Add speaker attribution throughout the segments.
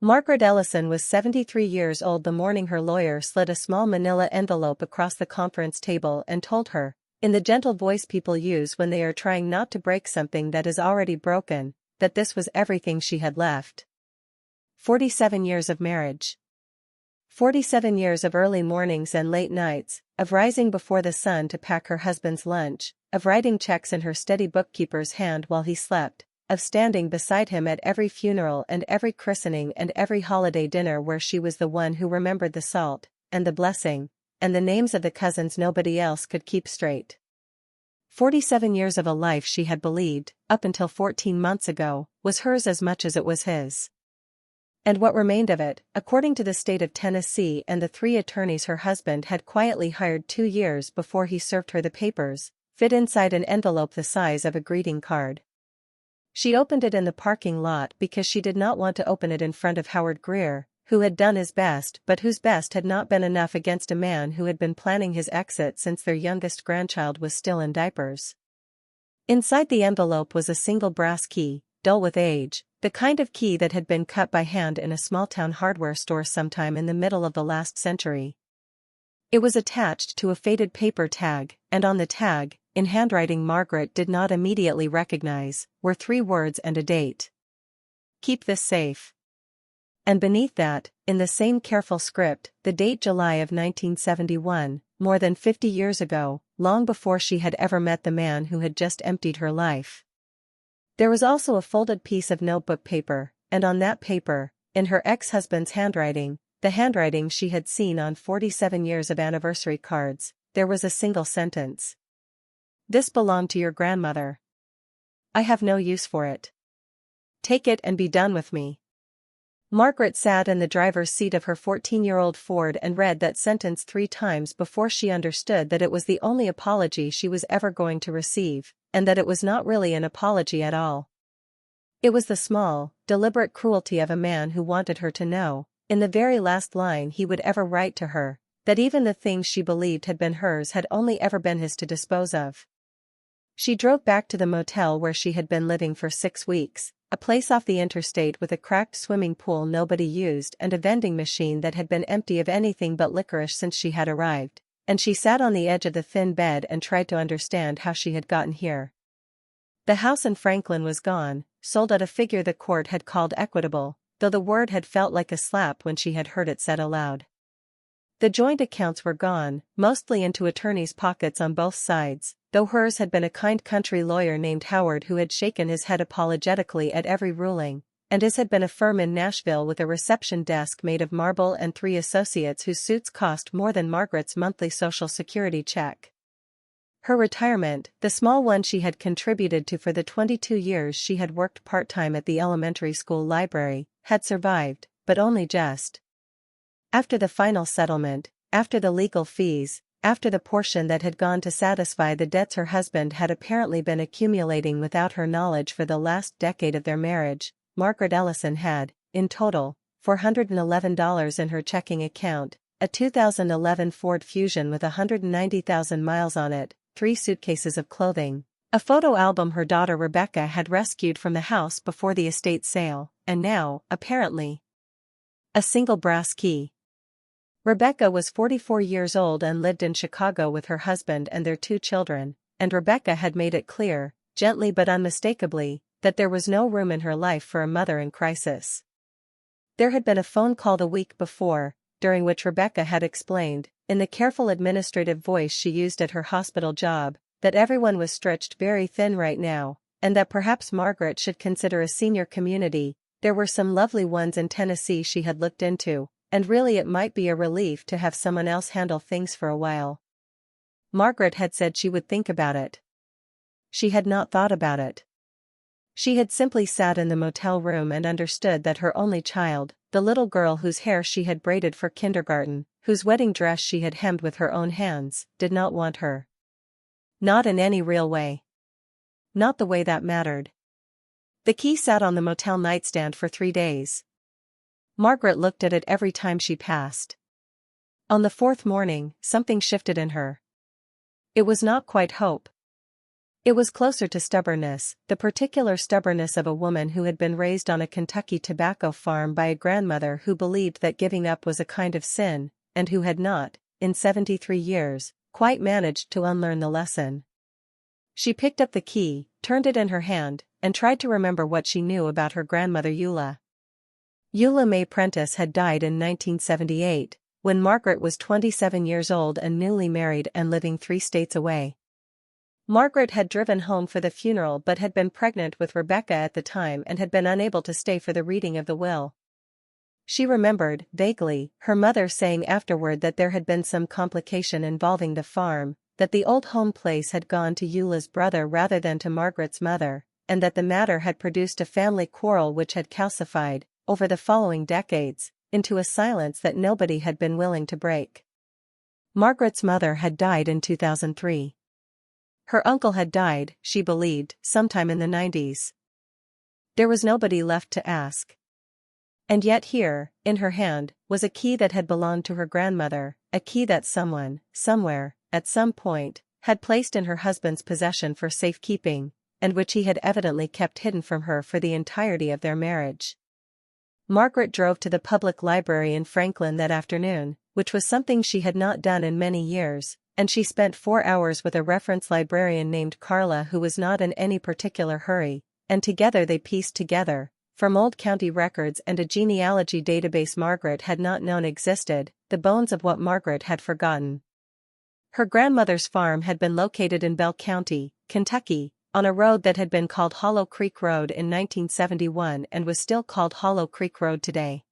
Speaker 1: Margaret Ellison was 73 years old the morning her lawyer slid a small manila envelope across the conference table and told her, in the gentle voice people use when they are trying not to break something that is already broken, that this was everything she had left. 47 years of marriage. 47 years of early mornings and late nights, of rising before the sun to pack her husband's lunch, of writing checks in her steady bookkeeper's hand while he slept, of standing beside him at every funeral and every christening and every holiday dinner where she was the one who remembered the salt, and the blessing, and the names of the cousins nobody else could keep straight. 47 years of a life she had believed, up until 14 months ago, was hers as much as it was his. And what remained of it, according to the state of Tennessee and the 3 attorneys her husband had quietly hired 2 years before he served her the papers, fit inside an envelope the size of a greeting card. She opened it in the parking lot because she did not want to open it in front of Howard Greer, who had done his best but whose best had not been enough against a man who had been planning his exit since their youngest grandchild was still in diapers. Inside the envelope was a single brass key, dull with age, the kind of key that had been cut by hand in a small-town hardware store sometime in the middle of the last century. It was attached to a faded paper tag, and on the tag, in handwriting Margaret did not immediately recognize, were 3 words and a date. "Keep this safe." And beneath that, in the same careful script, the date July of 1971, more than 50 years ago, long before she had ever met the man who had just emptied her life. There was also a folded piece of notebook paper, and on that paper, in her ex-husband's handwriting, the handwriting she had seen on 47 years of anniversary cards, there was a single sentence. "This belonged to your grandmother. I have no use for it. Take it and be done with me." Margaret sat in the driver's seat of her 14-year-old Ford and read that sentence 3 times before she understood that it was the only apology she was ever going to receive, and that it was not really an apology at all. It was the small, deliberate cruelty of a man who wanted her to know, in the very last line he would ever write to her, that even the things she believed had been hers had only ever been his to dispose of. She drove back to the motel where she had been living for 6 weeks, a place off the interstate with a cracked swimming pool nobody used and a vending machine that had been empty of anything but licorice since she had arrived, and she sat on the edge of the thin bed and tried to understand how she had gotten here. The house in Franklin was gone, sold at a figure the court had called equitable, though the word had felt like a slap when she had heard it said aloud. The joint accounts were gone, mostly into attorneys' pockets on both sides, though hers had been a kind country lawyer named Howard who had shaken his head apologetically at every ruling, and his had been a firm in Nashville with a reception desk made of marble and 3 associates whose suits cost more than Margaret's monthly Social Security check. Her retirement, the small one she had contributed to for the 22 years she had worked part-time at the elementary school library, had survived, but only just. After the final settlement, after the legal fees, after the portion that had gone to satisfy the debts her husband had apparently been accumulating without her knowledge for the last decade of their marriage, Margaret Ellison had, in total, $411 in her checking account, a 2011 Ford Fusion with 190,000 miles on it, 3 suitcases of clothing, a photo album her daughter Rebecca had rescued from the house before the estate sale, and now, apparently, a single brass key. Rebecca was 44 years old and lived in Chicago with her husband and their 2 children, and Rebecca had made it clear, gently but unmistakably, that there was no room in her life for a mother in crisis. There had been a phone call the week before, during which Rebecca had explained, in the careful administrative voice she used at her hospital job, that everyone was stretched very thin right now, and that perhaps Margaret should consider a senior community. There were some lovely ones in Tennessee she had looked into, and really it might be a relief to have someone else handle things for a while. Margaret had said she would think about it. She had not thought about it. She had simply sat in the motel room and understood that her only child, the little girl whose hair she had braided for kindergarten, whose wedding dress she had hemmed with her own hands, did not want her. Not in any real way. Not the way that mattered. The key sat on the motel nightstand for 3 days. Margaret looked at it every time she passed. On the 4th morning, something shifted in her. It was not quite hope. It was closer to stubbornness, the particular stubbornness of a woman who had been raised on a Kentucky tobacco farm by a grandmother who believed that giving up was a kind of sin, and who had not, in 73 years, quite managed to unlearn the lesson. She picked up the key, turned it in her hand, and tried to remember what she knew about her grandmother Eulah. Eulah Mae Prentiss had died in 1978, when Margaret was 27 years old and newly married and living 3 states away. Margaret had driven home for the funeral but had been pregnant with Rebecca at the time and had been unable to stay for the reading of the will. She remembered, vaguely, her mother saying afterward that there had been some complication involving the farm, that the old home place had gone to Eulah's brother rather than to Margaret's mother, and that the matter had produced a family quarrel which had calcified, over the following decades, into a silence that nobody had been willing to break. Margaret's mother had died in 2003. Her uncle had died, she believed, sometime in the 90s. There was nobody left to ask. And yet here, in her hand, was a key that had belonged to her grandmother, a key that someone, somewhere, at some point, had placed in her husband's possession for safekeeping, and which he had evidently kept hidden from her for the entirety of their marriage. Margaret drove to the public library in Franklin that afternoon, which was something she had not done in many years, and she spent 4 hours with a reference librarian named Carla who was not in any particular hurry, and together they pieced together, from old county records and a genealogy database Margaret had not known existed, the bones of what Margaret had forgotten. Her grandmother's farm had been located in Bell County, Kentucky, on a road that had been called Hollow Creek Road in 1971 and was still called Hollow Creek Road today.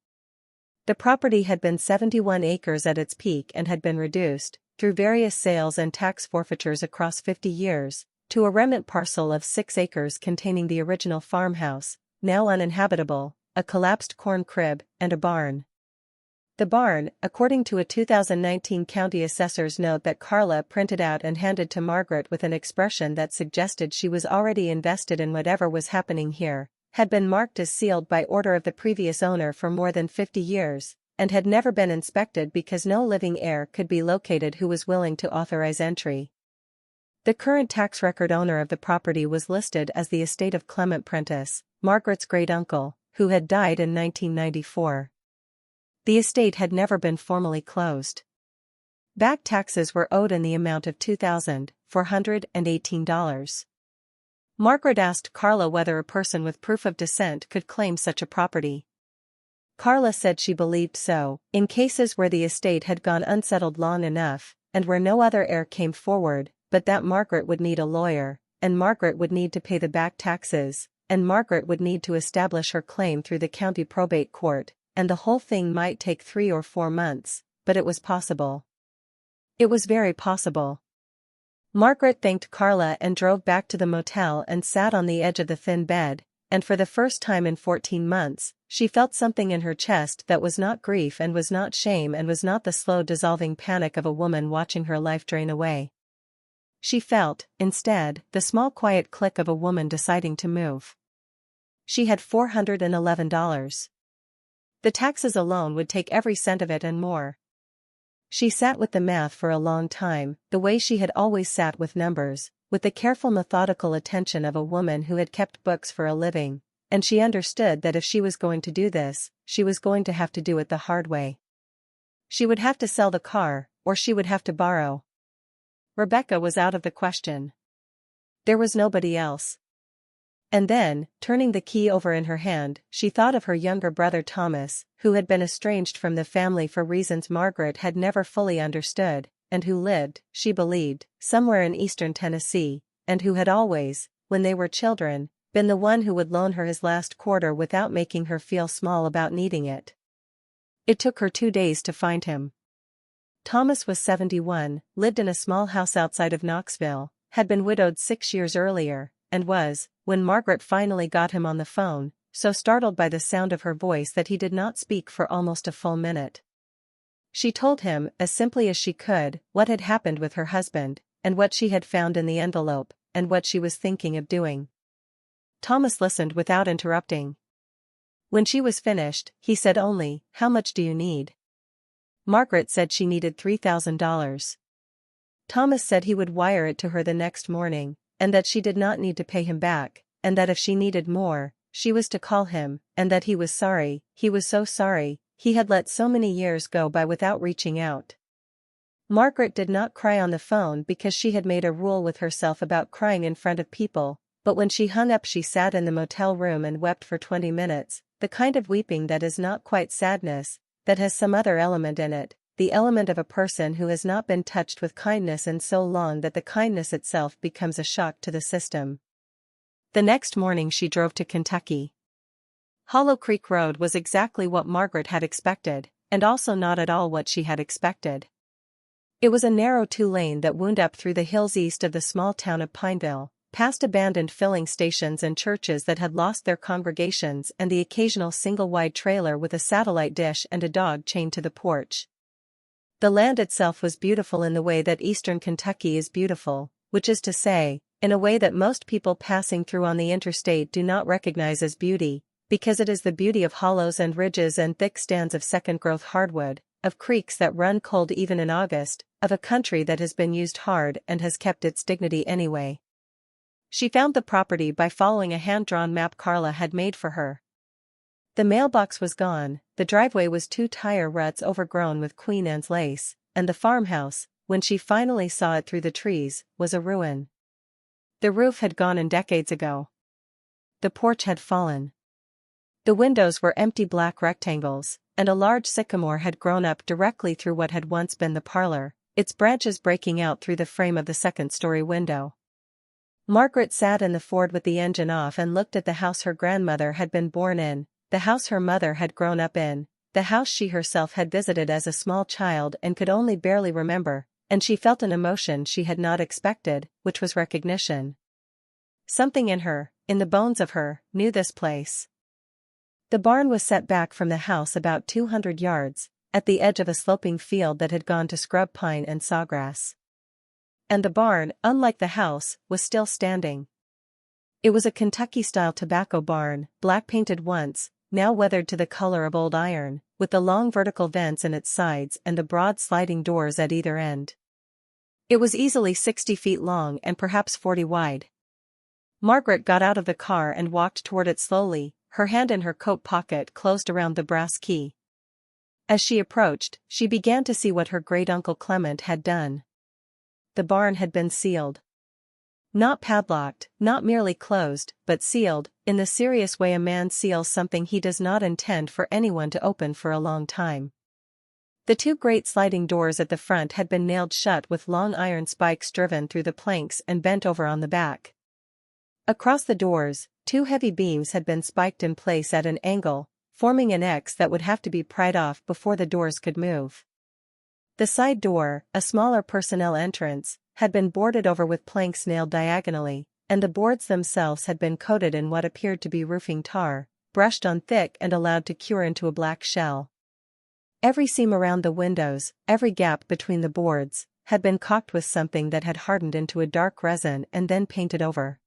Speaker 1: The property had been 71 acres at its peak and had been reduced, through various sales and tax forfeitures across 50 years, to a remnant parcel of 6 acres containing the original farmhouse, now uninhabitable, a collapsed corn crib, and a barn. The barn, according to a 2019 county assessor's note that Carla printed out and handed to Margaret with an expression that suggested she was already invested in whatever was happening here, had been marked as sealed by order of the previous owner for more than 50 years, and had never been inspected because no living heir could be located who was willing to authorize entry. The current tax record owner of the property was listed as the estate of Clement Prentiss, Margaret's great-uncle, who had died in 1994. The estate had never been formally closed. Back taxes were owed in the amount of $2,418. Margaret asked Carla whether a person with proof of descent could claim such a property. Carla said she believed so, in cases where the estate had gone unsettled long enough, and where no other heir came forward, but that Margaret would need a lawyer, and Margaret would need to pay the back taxes, and Margaret would need to establish her claim through the county probate court, and the whole thing might take 3 or 4 months, but it was possible. It was very possible. Margaret thanked Carla and drove back to the motel and sat on the edge of the thin bed, and for the first time in 14 months, she felt something in her chest that was not grief and was not shame and was not the slow dissolving panic of a woman watching her life drain away. She felt, instead, the small quiet click of a woman deciding to move. She had $411. The taxes alone would take every cent of it and more. She sat with the math for a long time, the way she had always sat with numbers, with the careful methodical attention of a woman who had kept books for a living, and she understood that if she was going to do this, she was going to have to do it the hard way. She would have to sell the car, or she would have to borrow. Rebecca was out of the question. There was nobody else. And then, turning the key over in her hand, she thought of her younger brother Thomas, who had been estranged from the family for reasons Margaret had never fully understood, and who lived, she believed, somewhere in eastern Tennessee, and who had always, when they were children, been the one who would loan her his last quarter without making her feel small about needing it. It took her 2 days to find him. Thomas was 71, lived in a small house outside of Knoxville, had been widowed 6 years earlier, and was, when Margaret finally got him on the phone, so startled by the sound of her voice that he did not speak for almost a full minute. She told him, as simply as she could, what had happened with her husband, and what she had found in the envelope, and what she was thinking of doing. Thomas listened without interrupting. When she was finished, he said only, "How much do you need?" Margaret said she needed $3,000. Thomas said he would wire it to her the next morning, and that she did not need to pay him back, and that if she needed more, she was to call him, and that he was sorry, he was so sorry, he had let so many years go by without reaching out. Margaret did not cry on the phone because she had made a rule with herself about crying in front of people, but when she hung up she sat in the motel room and wept for 20 minutes, the kind of weeping that is not quite sadness, that has some other element in it, the element of a person who has not been touched with kindness in so long that the kindness itself becomes a shock to the system. The next morning she drove to Kentucky. Hollow Creek Road was exactly what Margaret had expected, and also not at all what she had expected. It was a narrow two-lane that wound up through the hills east of the small town of Pineville, past abandoned filling stations and churches that had lost their congregations and the occasional single-wide trailer with a satellite dish and a dog chained to the porch. The land itself was beautiful in the way that eastern Kentucky is beautiful, which is to say, in a way that most people passing through on the interstate do not recognize as beauty, because it is the beauty of hollows and ridges and thick stands of second-growth hardwood, of creeks that run cold even in August, of a country that has been used hard and has kept its dignity anyway. She found the property by following a hand-drawn map Carla had made for her. The mailbox was gone, the driveway was 2 tire ruts overgrown with Queen Anne's lace, and the farmhouse, when she finally saw it through the trees, was a ruin. The roof had gone in decades ago. The porch had fallen. The windows were empty black rectangles, and a large sycamore had grown up directly through what had once been the parlor, its branches breaking out through the frame of the second-story window. Margaret sat in the Ford with the engine off and looked at the house her grandmother had been born in, the house her mother had grown up in, the house she herself had visited as a small child and could only barely remember, and she felt an emotion she had not expected, which was recognition. Something in her, in the bones of her, knew this place. The barn was set back from the house about 200 yards, at the edge of a sloping field that had gone to scrub pine and sawgrass. And the barn, unlike the house, was still standing. It was a Kentucky-style tobacco barn, black-painted once, now weathered to the color of old iron, with the long vertical vents in its sides and the broad sliding doors at either end. It was easily 60 feet long and perhaps 40 wide. Margaret got out of the car and walked toward it slowly, her hand in her coat pocket closed around the brass key. As she approached, she began to see what her great-uncle Clement had done. The barn had been sealed. Not padlocked, not merely closed, but sealed, in the serious way a man seals something he does not intend for anyone to open for a long time. The 2 great sliding doors at the front had been nailed shut with long iron spikes driven through the planks and bent over on the back. Across the doors, 2 heavy beams had been spiked in place at an angle, forming an X that would have to be pried off before the doors could move. The side door, a smaller personnel entrance, had been boarded over with planks nailed diagonally, and the boards themselves had been coated in what appeared to be roofing tar, brushed on thick and allowed to cure into a black shell. Every seam around the windows, every gap between the boards, had been caulked with something that had hardened into a dark resin and then painted over.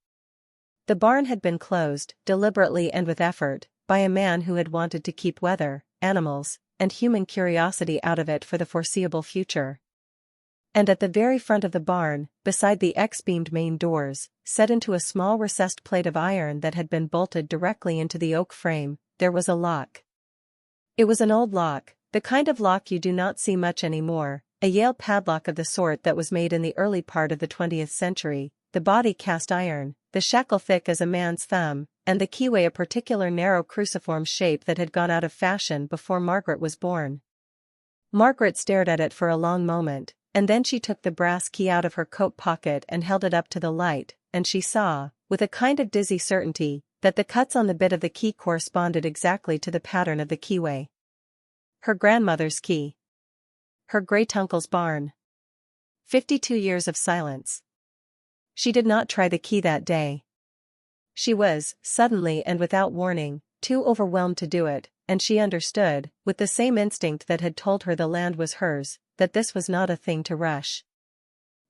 Speaker 1: The barn had been closed, deliberately and with effort, by a man who had wanted to keep weather, animals, and human curiosity out of it for the foreseeable future. And at the very front of the barn, beside the X-beamed main doors, set into a small recessed plate of iron that had been bolted directly into the oak frame, there was a lock. It was an old lock, the kind of lock you do not see much anymore, a Yale padlock of the sort that was made in the early part of the 20th century, the body cast iron, the shackle thick as a man's thumb, and the keyway a particular narrow cruciform shape that had gone out of fashion before Margaret was born. Margaret stared at it for a long moment, and then she took the brass key out of her coat pocket and held it up to the light, and she saw, with a kind of dizzy certainty, that the cuts on the bit of the key corresponded exactly to the pattern of the keyway. Her grandmother's key. Her great-uncle's barn. 52 years of silence. She did not try the key that day. She was, suddenly and without warning, too overwhelmed to do it, and she understood, with the same instinct that had told her the land was hers, that this was not a thing to rush.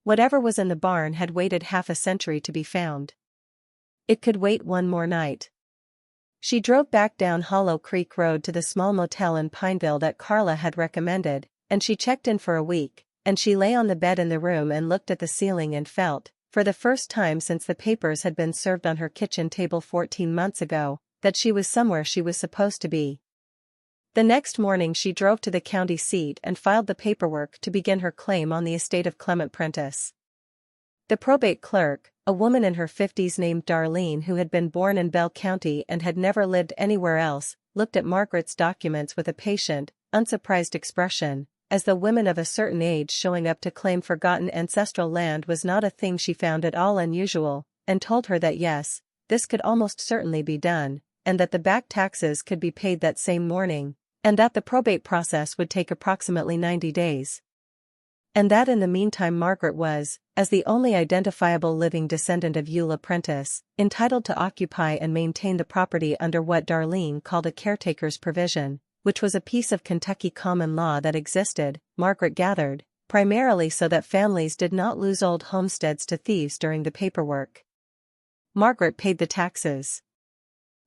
Speaker 1: Whatever was in the barn had waited half a century to be found. It could wait one more night. She drove back down Hollow Creek Road to the small motel in Pineville that Carla had recommended, and she checked in for a week, and she lay on the bed in the room and looked at the ceiling and felt, for the first time since the papers had been served on her kitchen table 14 months ago, that she was somewhere she was supposed to be. The next morning she drove to the county seat and filed the paperwork to begin her claim on the estate of Clement Prentiss. The probate clerk, a woman in her 50s named Darlene who had been born in Bell County and had never lived anywhere else, looked at Margaret's documents with a patient, unsurprised expression, as though women of a certain age showing up to claim forgotten ancestral land was not a thing she found at all unusual, and told her that yes, this could almost certainly be done, and that the back taxes could be paid that same morning, and that the probate process would take approximately 90 days. And that in the meantime Margaret was, as the only identifiable living descendant of Eulah Prentiss, entitled to occupy and maintain the property under what Darlene called a caretaker's provision, which was a piece of Kentucky common law that existed, Margaret gathered, primarily so that families did not lose old homesteads to thieves during the paperwork. Margaret paid the taxes.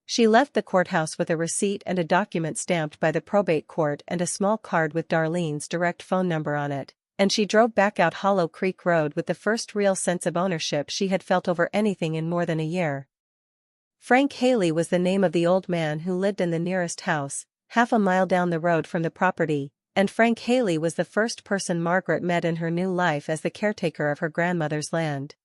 Speaker 1: She left the courthouse with a receipt and a document stamped by the probate court and a small card with Darlene's direct phone number on it, and she drove back out Hollow Creek Road with the first real sense of ownership she had felt over anything in more than a year. Frank Haley was the name of the old man who lived in the nearest house, half a mile down the road from the property, and Frank Haley was the first person Margaret met in her new life as the caretaker of her grandmother's land.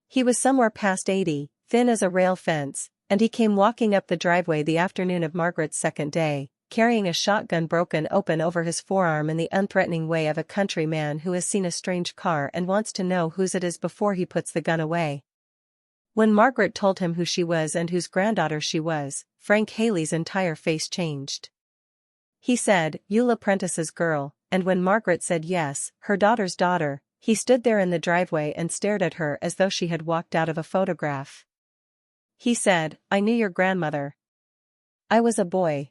Speaker 1: He was somewhere past 80, thin as a rail fence, and he came walking up the driveway the afternoon of Margaret's second day, carrying a shotgun broken open over his forearm in the unthreatening way of a country man who has seen a strange car and wants to know whose it is before he puts the gun away. When Margaret told him who she was and whose granddaughter she was, Frank Haley's entire face changed. He said, "Eulah Prentiss's girl," and when Margaret said yes, her daughter's daughter, he stood there in the driveway and stared at her as though she had walked out of a photograph. He said, "I knew your grandmother. I was a boy.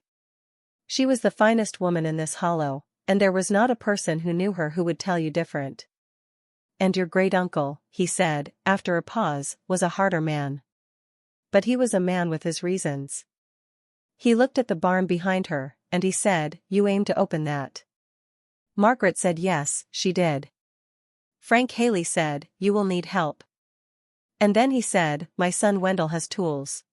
Speaker 1: She was the finest woman in this hollow, and there was not a person who knew her who would tell you different. And your great-uncle," he said, after a pause, "was a harder man. But he was a man with his reasons." He looked at the barn behind her, and he said, "You aim to open that?" Margaret said yes, she did. Frank Haley said, "You will need help." And then he said, "My son Wendell has tools."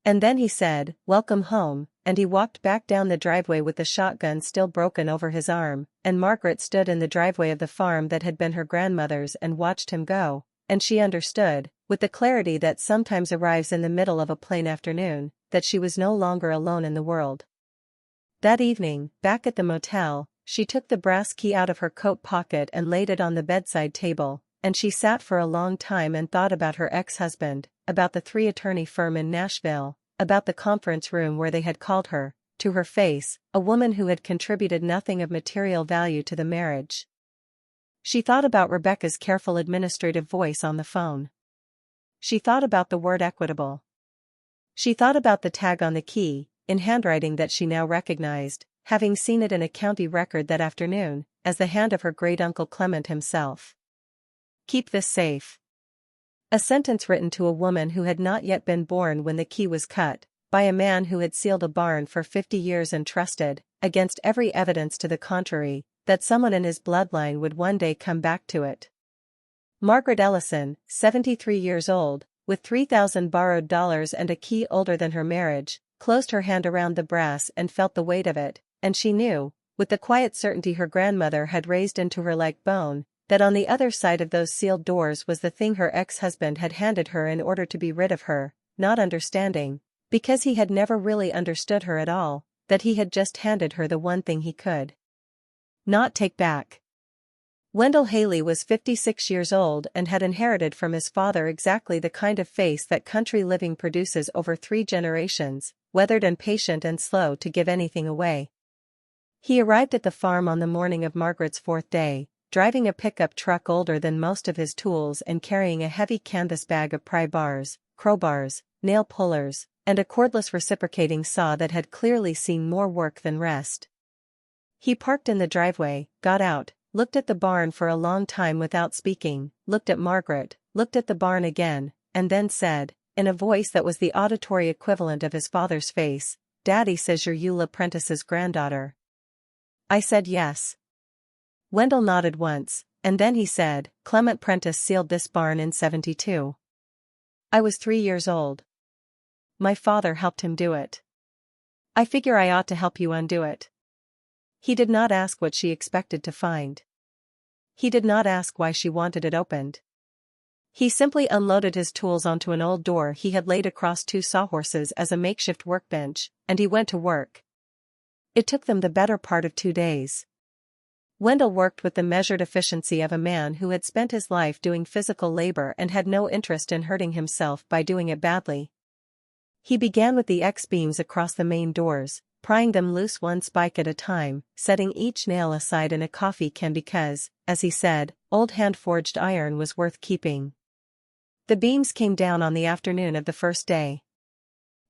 Speaker 1: And then he said, "Welcome home," and he walked back down the driveway with the shotgun still broken over his arm, and Margaret stood in the driveway of the farm that had been her grandmother's and watched him go, and she understood, with the clarity that sometimes arrives in the middle of a plain afternoon, that she was no longer alone in the world. That evening, back at the motel, she took the brass key out of her coat pocket and laid it on the bedside table, and she sat for a long time and thought about her ex-husband, about the three-attorney firm in Nashville, about the conference room where they had called her, to her face, a woman who had contributed nothing of material value to the marriage. She thought about Rebecca's careful administrative voice on the phone. She thought about the word equitable. She thought about the tag on the key, in handwriting that she now recognized, having seen it in a county record that afternoon, as the hand of her great-uncle Clement himself. "Keep this safe." A sentence written to a woman who had not yet been born when the key was cut, by a man who had sealed a barn for 50 years and trusted, against every evidence to the contrary, that someone in his bloodline would one day come back to it. Margaret Ellison, 73 years old, with 3,000 borrowed dollars and a key older than her marriage, closed her hand around the brass and felt the weight of it, and she knew, with the quiet certainty her grandmother had raised into her like bone, that on the other side of those sealed doors was the thing her ex-husband had handed her in order to be rid of her, not understanding, because he had never really understood her at all, that he had just handed her the one thing he could not take back. Wendell Haley was 56 years old and had inherited from his father exactly the kind of face that country living produces over 3 generations, weathered and patient and slow to give anything away. He arrived at the farm on the morning of Margaret's 4th day, driving a pickup truck older than most of his tools and carrying a heavy canvas bag of pry bars, crowbars, nail pullers, and a cordless reciprocating saw that had clearly seen more work than rest. He parked in the driveway, got out, looked at the barn for a long time without speaking, looked at Margaret, looked at the barn again, and then said, in a voice that was the auditory equivalent of his father's face, "Daddy says you're Eulah Prentiss's granddaughter." I said yes. Wendell nodded once, and then he said, "Clement Prentiss sealed this barn in '72. I was 3 years old. My father helped him do it. I figure I ought to help you undo it." He did not ask what she expected to find. He did not ask why she wanted it opened. He simply unloaded his tools onto an old door he had laid across 2 sawhorses as a makeshift workbench, and he went to work. It took them the better part of 2 days. Wendell worked with the measured efficiency of a man who had spent his life doing physical labor and had no interest in hurting himself by doing it badly. He began with the X-beams across the main doors, prying them loose one spike at a time, setting each nail aside in a coffee can because, as he said, old hand-forged iron was worth keeping. The beams came down on the afternoon of the first day.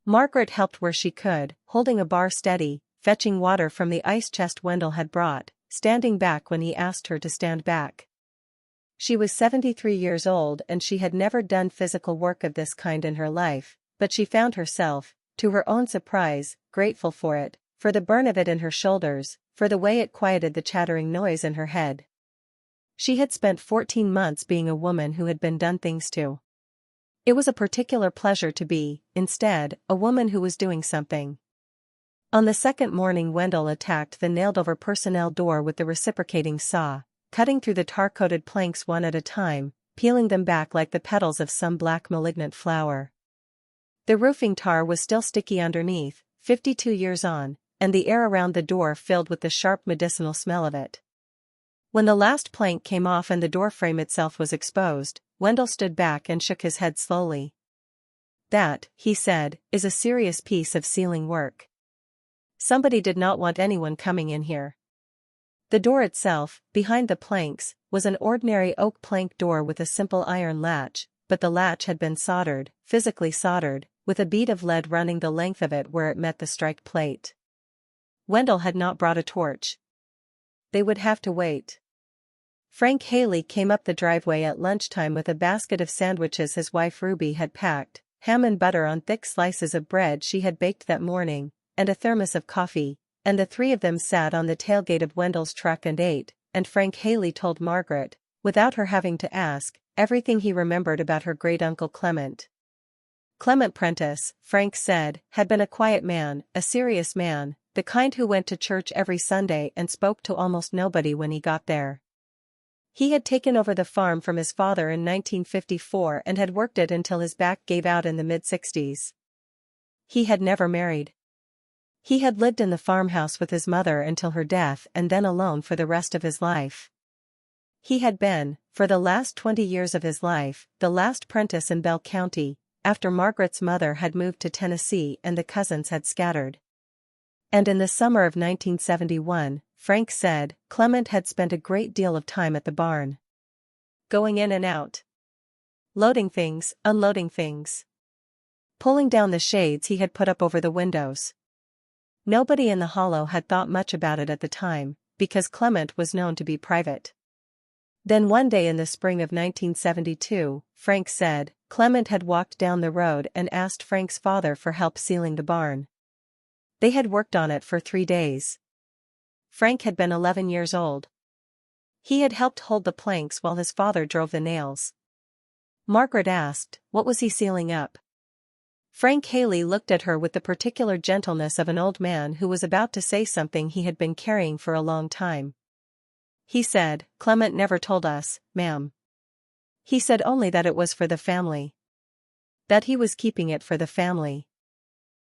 Speaker 1: Margaret helped where she could, holding a bar steady, fetching water from the ice chest Wendell had brought, standing back when he asked her to stand back. She was 73 years old and she had never done physical work of this kind in her life, but she found herself, to her own surprise, grateful for it, for the burn of it in her shoulders, for the way it quieted the chattering noise in her head. She had spent 14 months being a woman who had been done things to. It was a particular pleasure to be, instead, a woman who was doing something. On the second morning Wendell attacked the nailed-over personnel door with the reciprocating saw, cutting through the tar-coated planks one at a time, peeling them back like the petals of some black malignant flower. The roofing tar was still sticky underneath, 52 years on, and the air around the door filled with the sharp medicinal smell of it. When the last plank came off and the door frame itself was exposed, Wendell stood back and shook his head slowly. "That," he said, "is a serious piece of ceiling work. Somebody did not want anyone coming in here." The door itself, behind the planks, was an ordinary oak plank door with a simple iron latch, but the latch had been soldered, physically soldered, with a bead of lead running the length of it where it met the strike plate. Wendell had not brought a torch. They would have to wait. Frank Haley came up the driveway at lunchtime with a basket of sandwiches his wife Ruby had packed, ham and butter on thick slices of bread she had baked that morning, and a thermos of coffee, and the 3 of them sat on the tailgate of Wendell's truck and ate, and Frank Haley told Margaret, without her having to ask, everything he remembered about her great-uncle Clement. Clement Prentiss, Frank said, had been a quiet man, a serious man, the kind who went to church every Sunday and spoke to almost nobody when he got there. He had taken over the farm from his father in 1954 and had worked it until his back gave out in the mid-60s. He had never married. He had lived in the farmhouse with his mother until her death and then alone for the rest of his life. He had been, for the last 20 years of his life, the last Prentiss in Bell County, after Margaret's mother had moved to Tennessee and the cousins had scattered. And in the summer of 1971, Frank said, Clement had spent a great deal of time at the barn. Going in and out. Loading things, unloading things. Pulling down the shades he had put up over the windows. Nobody in the hollow had thought much about it at the time, because Clement was known to be private. Then one day in the spring of 1972, Frank said, Clement had walked down the road and asked Frank's father for help sealing the barn. They had worked on it for 3 days. Frank had been 11 years old. He had helped hold the planks while his father drove the nails. Margaret asked, what was he sealing up? Frank Haley looked at her with the particular gentleness of an old man who was about to say something he had been carrying for a long time. He said, Clement never told us, ma'am. He said only that it was for the family. That he was keeping it for the family.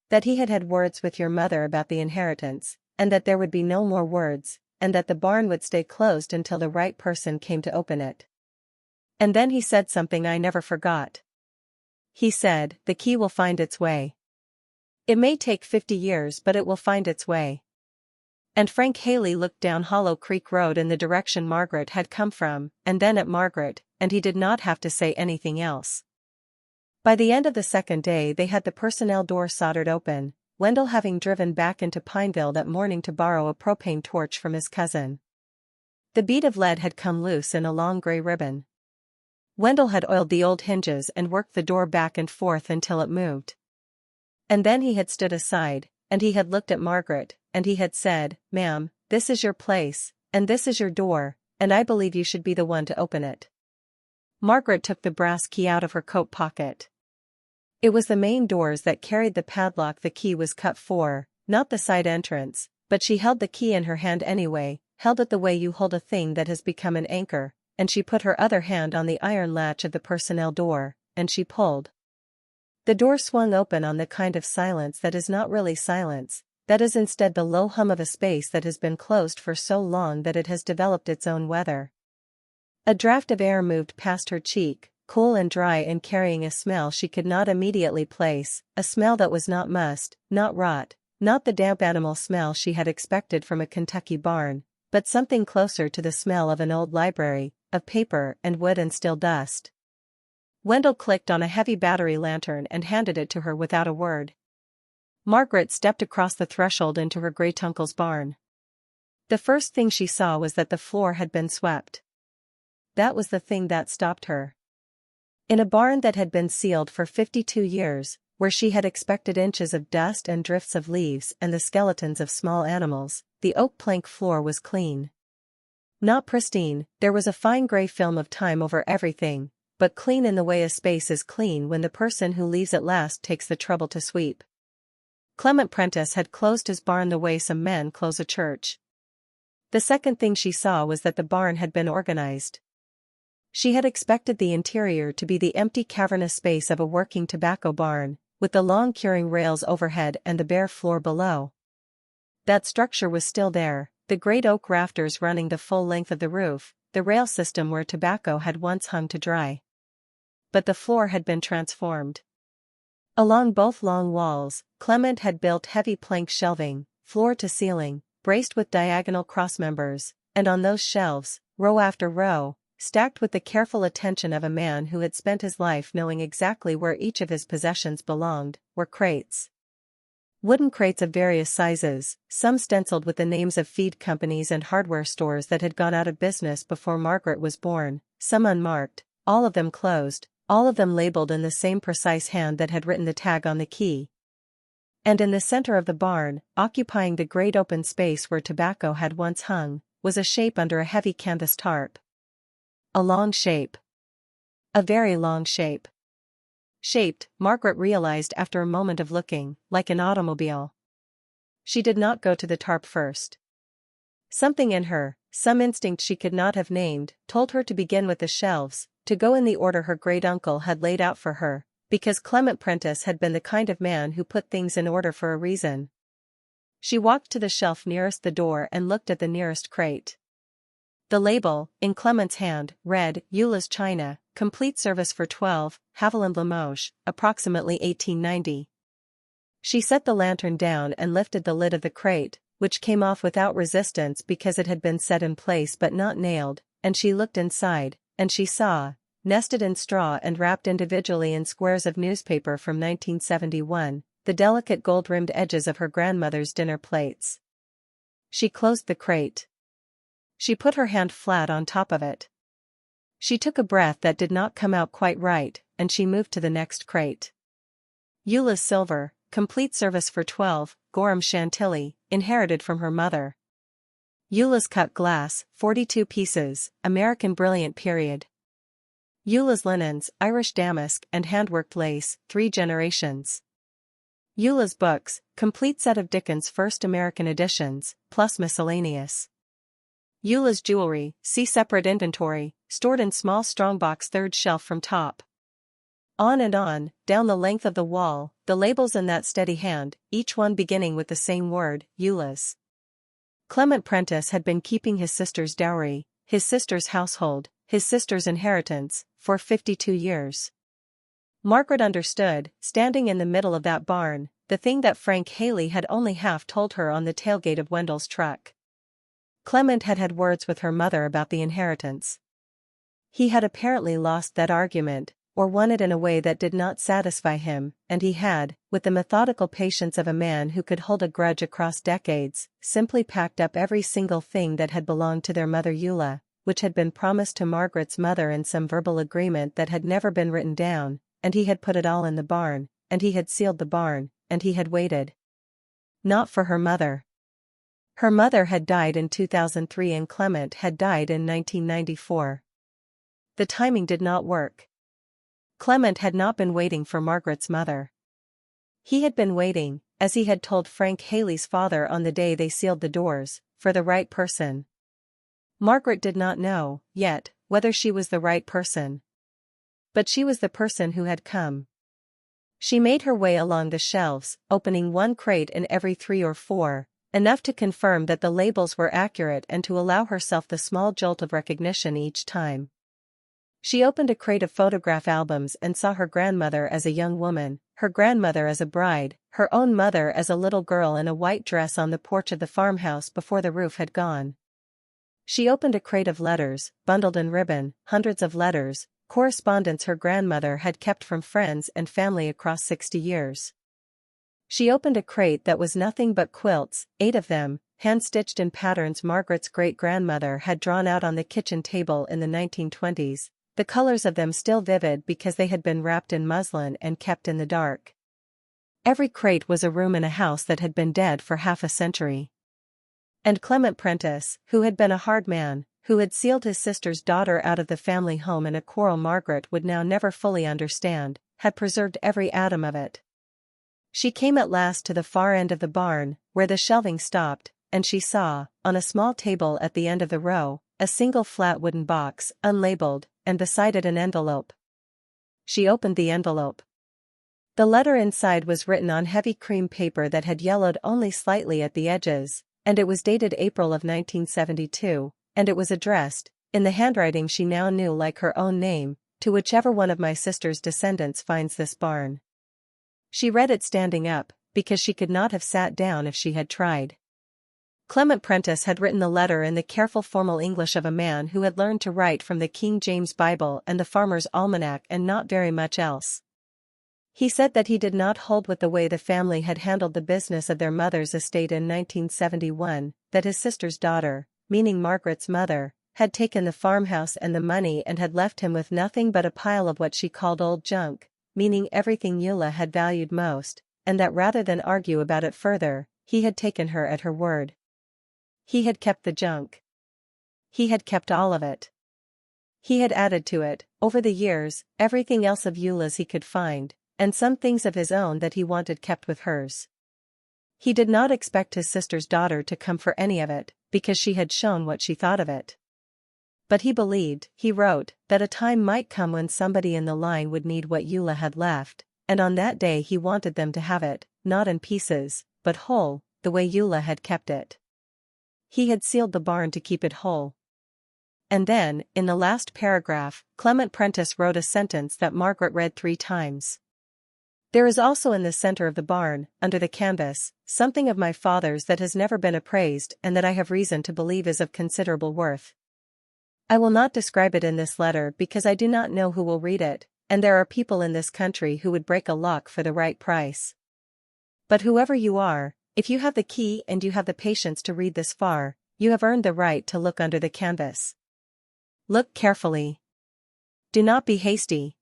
Speaker 1: That he had had words with your mother about the inheritance, and that there would be no more words, and that the barn would stay closed until the right person came to open it. And then he said something I never forgot. He said, the key will find its way. It may take 50 years but it will find its way. And Frank Haley looked down Hollow Creek Road in the direction Margaret had come from, and then at Margaret, and he did not have to say anything else. By the end of the second day they had the personnel door soldered open, Wendell having driven back into Pineville that morning to borrow a propane torch from his cousin. The bead of lead had come loose in a long gray ribbon. Wendell had oiled the old hinges and worked the door back and forth until it moved. And then he had stood aside, and he had looked at Margaret, and he had said, Ma'am, this is your place, and this is your door, and I believe you should be the one to open it." Margaret took the brass key out of her coat pocket. It was the main doors that carried the padlock the key was cut for, not the side entrance, but she held the key in her hand anyway, held it the way you hold a thing that has become an anchor, and she put her other hand on the iron latch of the personnel door, and she pulled. The door swung open on the kind of silence that is not really silence, that is instead the low hum of a space that has been closed for so long that it has developed its own weather. A draught of air moved past her cheek, cool and dry and carrying a smell she could not immediately place, a smell that was not must, not rot, not the damp animal smell she had expected from a Kentucky barn, but something closer to the smell of an old library, of paper and wood and still dust. Wendell clicked on a heavy battery lantern and handed it to her without a word. Margaret stepped across the threshold into her great-uncle's barn. The first thing she saw was that the floor had been swept. That was the thing that stopped her. In a barn that had been sealed for 52 years, where she had expected inches of dust and drifts of leaves and the skeletons of small animals, the oak plank floor was clean. Not pristine, there was a fine gray film of time over everything, but clean in the way a space is clean when the person who leaves at last takes the trouble to sweep. Clement Prentiss had closed his barn the way some men close a church. The second thing she saw was that the barn had been organized. She had expected the interior to be the empty cavernous space of a working tobacco barn, with the long curing rails overhead and the bare floor below. That structure was still there, the great oak rafters running the full length of the roof, the rail system where tobacco had once hung to dry. But the floor had been transformed. Along both long walls, Clement had built heavy plank shelving, floor to ceiling, braced with diagonal crossmembers, and on those shelves, row after row, stacked with the careful attention of a man who had spent his life knowing exactly where each of his possessions belonged, were crates. Wooden crates of various sizes, some stenciled with the names of feed companies and hardware stores that had gone out of business before Margaret was born, some unmarked, all of them closed, all of them labeled in the same precise hand that had written the tag on the key. And in the center of the barn, occupying the great open space where tobacco had once hung, was a shape under a heavy canvas tarp. A long shape. A very long shape. Shaped, Margaret realized after a moment of looking, like an automobile. She did not go to the tarp first. Something in her, some instinct she could not have named, told her to begin with the shelves, to go in the order her great-uncle had laid out for her, because Clement Prentiss had been the kind of man who put things in order for a reason. She walked to the shelf nearest the door and looked at the nearest crate. The label, in Clement's hand, read, Eulah's China, complete service for 12, Haviland Limoges, approximately 1890. She set the lantern down and lifted the lid of the crate, which came off without resistance because it had been set in place but not nailed, and she looked inside, and she saw, nested in straw and wrapped individually in squares of newspaper from 1971, the delicate gold-rimmed edges of her grandmother's dinner plates. She closed the crate. She put her hand flat on top of it. She took a breath that did not come out quite right, and she moved to the next crate. Eulah's silver, complete service for 12, Gorham Chantilly, inherited from her mother. Eulah's cut glass, 42 pieces, American brilliant period. Eulah's linens, Irish damask and handworked lace, 3 generations. Eulah's books, complete set of Dickens' first American editions, plus miscellaneous. Eulah's jewelry, see separate inventory, stored in small strongbox third shelf from top. On and on, down the length of the wall, the labels in that steady hand, each one beginning with the same word, Eulah's. Clement Prentiss had been keeping his sister's dowry, his sister's household, his sister's inheritance, for 52 years. Margaret understood, standing in the middle of that barn, the thing that Frank Haley had only half told her on the tailgate of Wendell's truck. Clement had had words with her mother about the inheritance. He had apparently lost that argument, or won it in a way that did not satisfy him, and he had, with the methodical patience of a man who could hold a grudge across decades, simply packed up every single thing that had belonged to their mother Eulah, which had been promised to Margaret's mother in some verbal agreement that had never been written down, and he had put it all in the barn, and he had sealed the barn, and he had waited. Not for her mother. Her mother had died in 2003 and Clement had died in 1994. The timing did not work. Clement had not been waiting for Margaret's mother. He had been waiting, as he had told Frank Haley's father on the day they sealed the doors, for the right person. Margaret did not know, yet, whether she was the right person. But she was the person who had come. She made her way along the shelves, opening one crate in every 3 or 4, enough to confirm that the labels were accurate and to allow herself the small jolt of recognition each time. She opened a crate of photograph albums and saw her grandmother as a young woman, her grandmother as a bride, her own mother as a little girl in a white dress on the porch of the farmhouse before the roof had gone. She opened a crate of letters, bundled in ribbon, hundreds of letters, correspondence her grandmother had kept from friends and family across 60 years. She opened a crate that was nothing but quilts, 8 of them, hand-stitched in patterns Margaret's great-grandmother had drawn out on the kitchen table in the 1920s. The colors of them still vivid because they had been wrapped in muslin and kept in the dark. Every crate was a room in a house that had been dead for half a century. And Clement Prentiss, who had been a hard man, who had sealed his sister's daughter out of the family home in a quarrel Margaret would now never fully understand, had preserved every atom of it. She came at last to the far end of the barn, where the shelving stopped, and she saw, on a small table at the end of the row, a single flat wooden box, unlabeled, and beside it an envelope. She opened the envelope. The letter inside was written on heavy cream paper that had yellowed only slightly at the edges, and it was dated April of 1972, and it was addressed, in the handwriting she now knew like her own name, to whichever one of my sister's descendants finds this barn. She read it standing up, because she could not have sat down if she had tried. Clement Prentiss had written the letter in the careful formal English of a man who had learned to write from the King James Bible and the Farmer's Almanac and not very much else. He said that he did not hold with the way the family had handled the business of their mother's estate in 1971, that his sister's daughter, meaning Margaret's mother, had taken the farmhouse and the money and had left him with nothing but a pile of what she called old junk, meaning everything Eulah had valued most, and that rather than argue about it further, he had taken her at her word. He had kept the junk. He had kept all of it. He had added to it, over the years, everything else of Eulah's he could find, and some things of his own that he wanted kept with hers. He did not expect his sister's daughter to come for any of it, because she had shown what she thought of it. But he believed, he wrote, that a time might come when somebody in the line would need what Eulah had left, and on that day he wanted them to have it, not in pieces, but whole, the way Eulah had kept it. He had sealed the barn to keep it whole. And then, in the last paragraph, Clement Prentiss wrote a sentence that Margaret read 3 times. There is also in the center of the barn, under the canvas, something of my father's that has never been appraised and that I have reason to believe is of considerable worth. I will not describe it in this letter because I do not know who will read it, and there are people in this country who would break a lock for the right price. But whoever you are, if you have the key and you have the patience to read this far, you have earned the right to look under the canvas. Look carefully. Do not be hasty.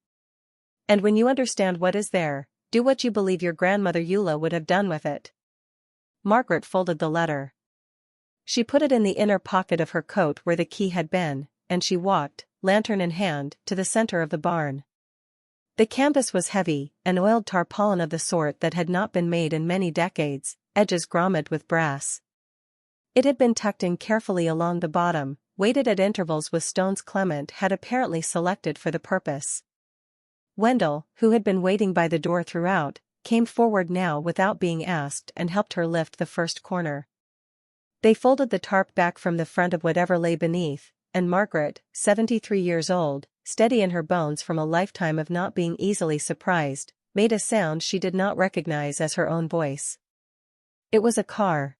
Speaker 1: And when you understand what is there, do what you believe your grandmother Eulah would have done with it. Margaret folded the letter. She put it in the inner pocket of her coat where the key had been, and she walked, lantern in hand, to the center of the barn. The canvas was heavy, an oiled tarpaulin of the sort that had not been made in many decades, edges grommed with brass. It had been tucked in carefully along the bottom, weighted at intervals with stones Clement had apparently selected for the purpose. Wendell, who had been waiting by the door throughout, came forward now without being asked and helped her lift the first corner. They folded the tarp back from the front of whatever lay beneath, and Margaret, 73 years old, steady in her bones from a lifetime of not being easily surprised, made a sound she did not recognize as her own voice. It was a car.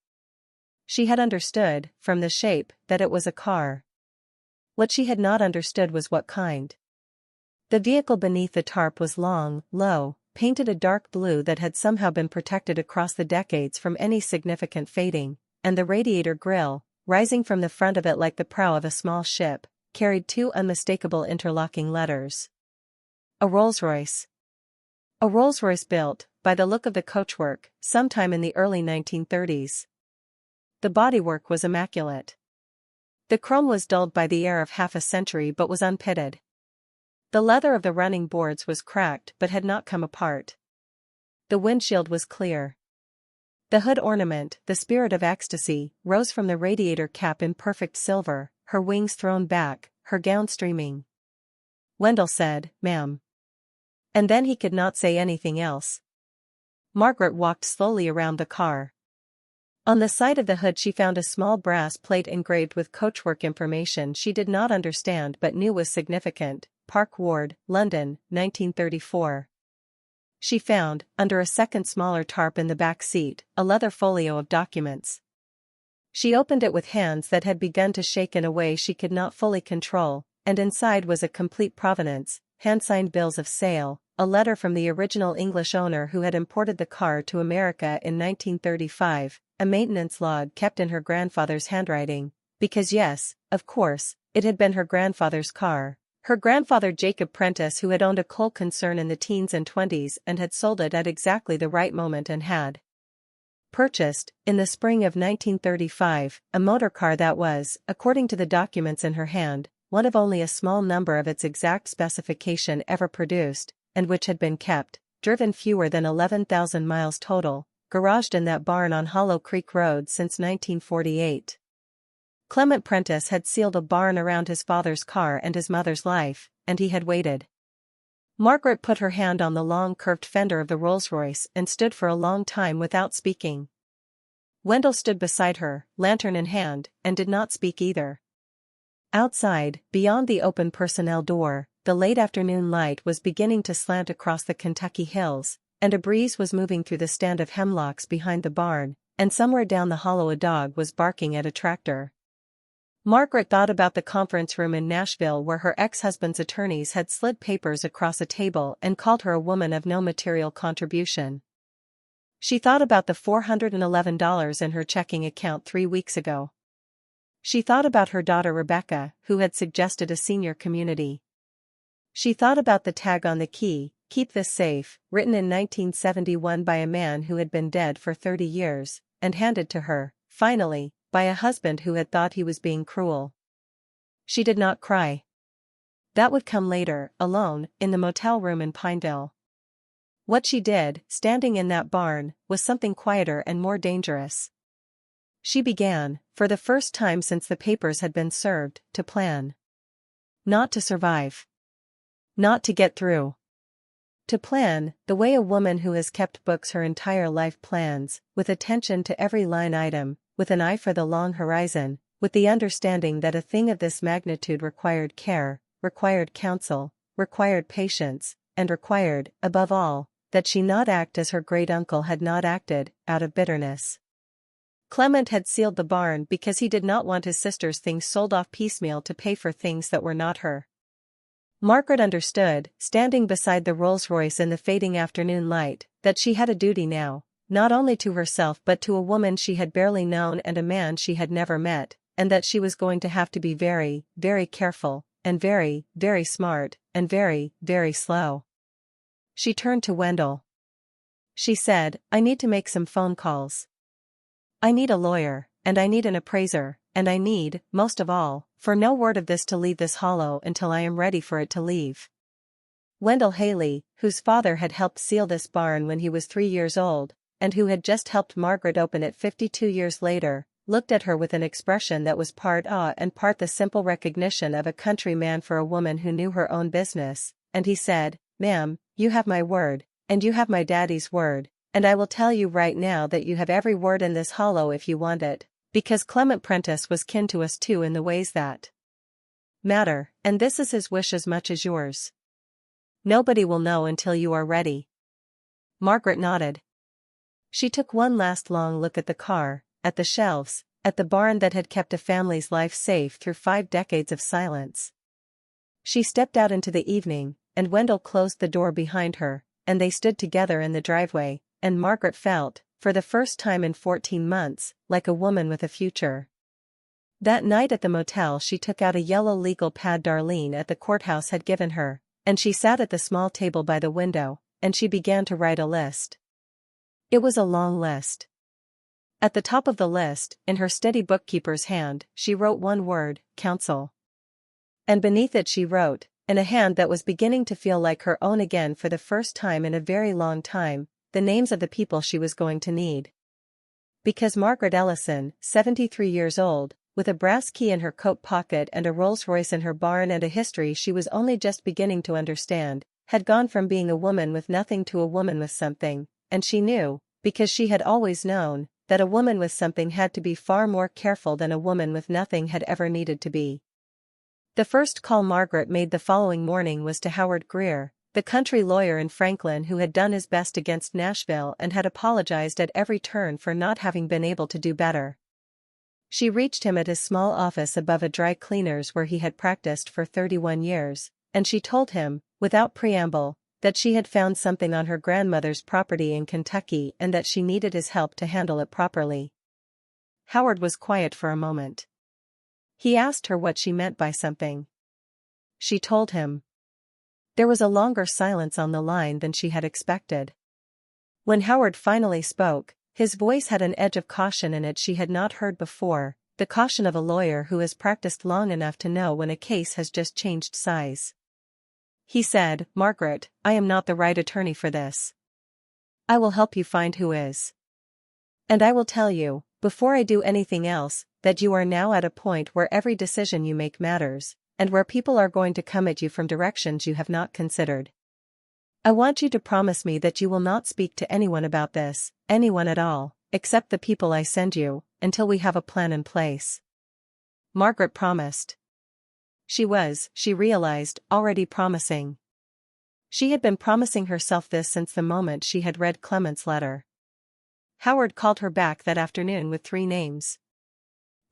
Speaker 1: She had understood, from the shape, that it was a car. What she had not understood was what kind. The vehicle beneath the tarp was long, low, painted a dark blue that had somehow been protected across the decades from any significant fading, and the radiator grille, rising from the front of it like the prow of a small ship, carried 2 unmistakable interlocking letters. A Rolls-Royce. A Rolls-Royce built, by the look of the coachwork, sometime in the early 1930s. The bodywork was immaculate. The chrome was dulled by the air of half a century but was unpitted. The leather of the running boards was cracked but had not come apart. The windshield was clear. The hood ornament, the spirit of ecstasy, rose from the radiator cap in perfect silver, her wings thrown back, her gown streaming. Wendell said, "Ma'am." And then he could not say anything else. Margaret walked slowly around the car. On the side of the hood she found a small brass plate engraved with coachwork information she did not understand but knew was significant: Park Ward, London, 1934. She found, under a second smaller tarp in the back seat, a leather folio of documents. She opened it with hands that had begun to shake in a way she could not fully control, and inside was a complete provenance, hand-signed bills of sale, a letter from the original English owner who had imported the car to America in 1935, a maintenance log kept in her grandfather's handwriting, because yes, of course, it had been her grandfather's car. Her grandfather Jacob Prentiss, who had owned a coal concern in the teens and 20s and had sold it at exactly the right moment and had purchased, in the spring of 1935, a motor car that was, according to the documents in her hand, one of only a small number of its exact specification ever produced, and which had been kept, driven fewer than 11,000 miles total, garaged in that barn on Hollow Creek Road since 1948. Clement Prentiss had sealed a barn around his father's car and his mother's life, and he had waited. Margaret put her hand on the long curved fender of the Rolls-Royce and stood for a long time without speaking. Wendell stood beside her, lantern in hand, and did not speak either. Outside, beyond the open personnel door, the late afternoon light was beginning to slant across the Kentucky hills, and a breeze was moving through the stand of hemlocks behind the barn, and somewhere down the hollow a dog was barking at a tractor. Margaret thought about the conference room in Nashville where her ex-husband's attorneys had slid papers across a table and called her a woman of no material contribution. She thought about the $411 in her checking account 3 weeks ago. She thought about her daughter Rebecca, who had suggested a senior community. She thought about the tag on the key, "Keep this safe," written in 1971 by a man who had been dead for 30 years, and handed to her, finally, by a husband who had thought he was being cruel. She did not cry. That would come later, alone, in the motel room in Pinedale. What she did, standing in that barn, was something quieter and more dangerous. She began, for the first time since the papers had been served, to plan. Not to survive. Not to get through. To plan, the way a woman who has kept books her entire life plans, with attention to every line item, with an eye for the long horizon, with the understanding that a thing of this magnitude required care, required counsel, required patience, and required, above all, that she not act as her great-uncle had not acted, out of bitterness. Clement had sealed the barn because he did not want his sister's things sold off piecemeal to pay for things that were not her. Margaret understood, standing beside the Rolls-Royce in the fading afternoon light, that she had a duty now, not only to herself but to a woman she had barely known and a man she had never met, and that she was going to have to be very, very careful, and very, very smart, and very, very slow. She turned to Wendell. She said, "I need to make some phone calls. I need a lawyer, and I need an appraiser, and I need, most of all, for no word of this to leave this hollow until I am ready for it to leave." Wendell Haley, whose father had helped seal this barn when he was 3 years old, and who had just helped Margaret open it 52 years later, looked at her with an expression that was part awe and part the simple recognition of a countryman for a woman who knew her own business, and he said, "Ma'am, you have my word, and you have my daddy's word, and I will tell you right now that you have every word in this hollow if you want it, because Clement Prentiss was kin to us too in the ways that matter, and this is his wish as much as yours. Nobody will know until you are ready." Margaret nodded. She took one last long look at the car, at the shelves, at the barn that had kept a family's life safe through 5 decades of silence. She stepped out into the evening, and Wendell closed the door behind her, and they stood together in the driveway, and Margaret felt, for the first time in 14 months, like a woman with a future. That night at the motel she took out a yellow legal pad Darlene at the courthouse had given her, and she sat at the small table by the window, and she began to write a list. It was a long list. At the top of the list, in her steady bookkeeper's hand, she wrote one word, counsel. And beneath it she wrote, in a hand that was beginning to feel like her own again for the first time in a very long time, the names of the people she was going to need. Because Margaret Ellison, 73 years old, with a brass key in her coat pocket and a Rolls-Royce in her barn and a history she was only just beginning to understand, had gone from being a woman with nothing to a woman with something, and she knew, because she had always known, that a woman with something had to be far more careful than a woman with nothing had ever needed to be. The first call Margaret made the following morning was to Howard Greer, the country lawyer in Franklin who had done his best against Nashville and had apologized at every turn for not having been able to do better. She reached him at his small office above a dry cleaner's where he had practiced for 31 years, and she told him, without preamble, that she had found something on her grandmother's property in Kentucky and that she needed his help to handle it properly. Howard was quiet for a moment. He asked her what she meant by something. She told him. There was a longer silence on the line than she had expected. When Howard finally spoke, his voice had an edge of caution in it she had not heard before, the caution of a lawyer who has practiced long enough to know when a case has just changed size. He said, "Margaret, I am not the right attorney for this. I will help you find who is. And I will tell you, before I do anything else, that you are now at a point where every decision you make matters, and where people are going to come at you from directions you have not considered. I want you to promise me that you will not speak to anyone about this, anyone at all, except the people I send you, until we have a plan in place." Margaret promised. She was, she realized, already promising. She had been promising herself this since the moment she had read Clement's letter. Howard called her back that afternoon with 3 names.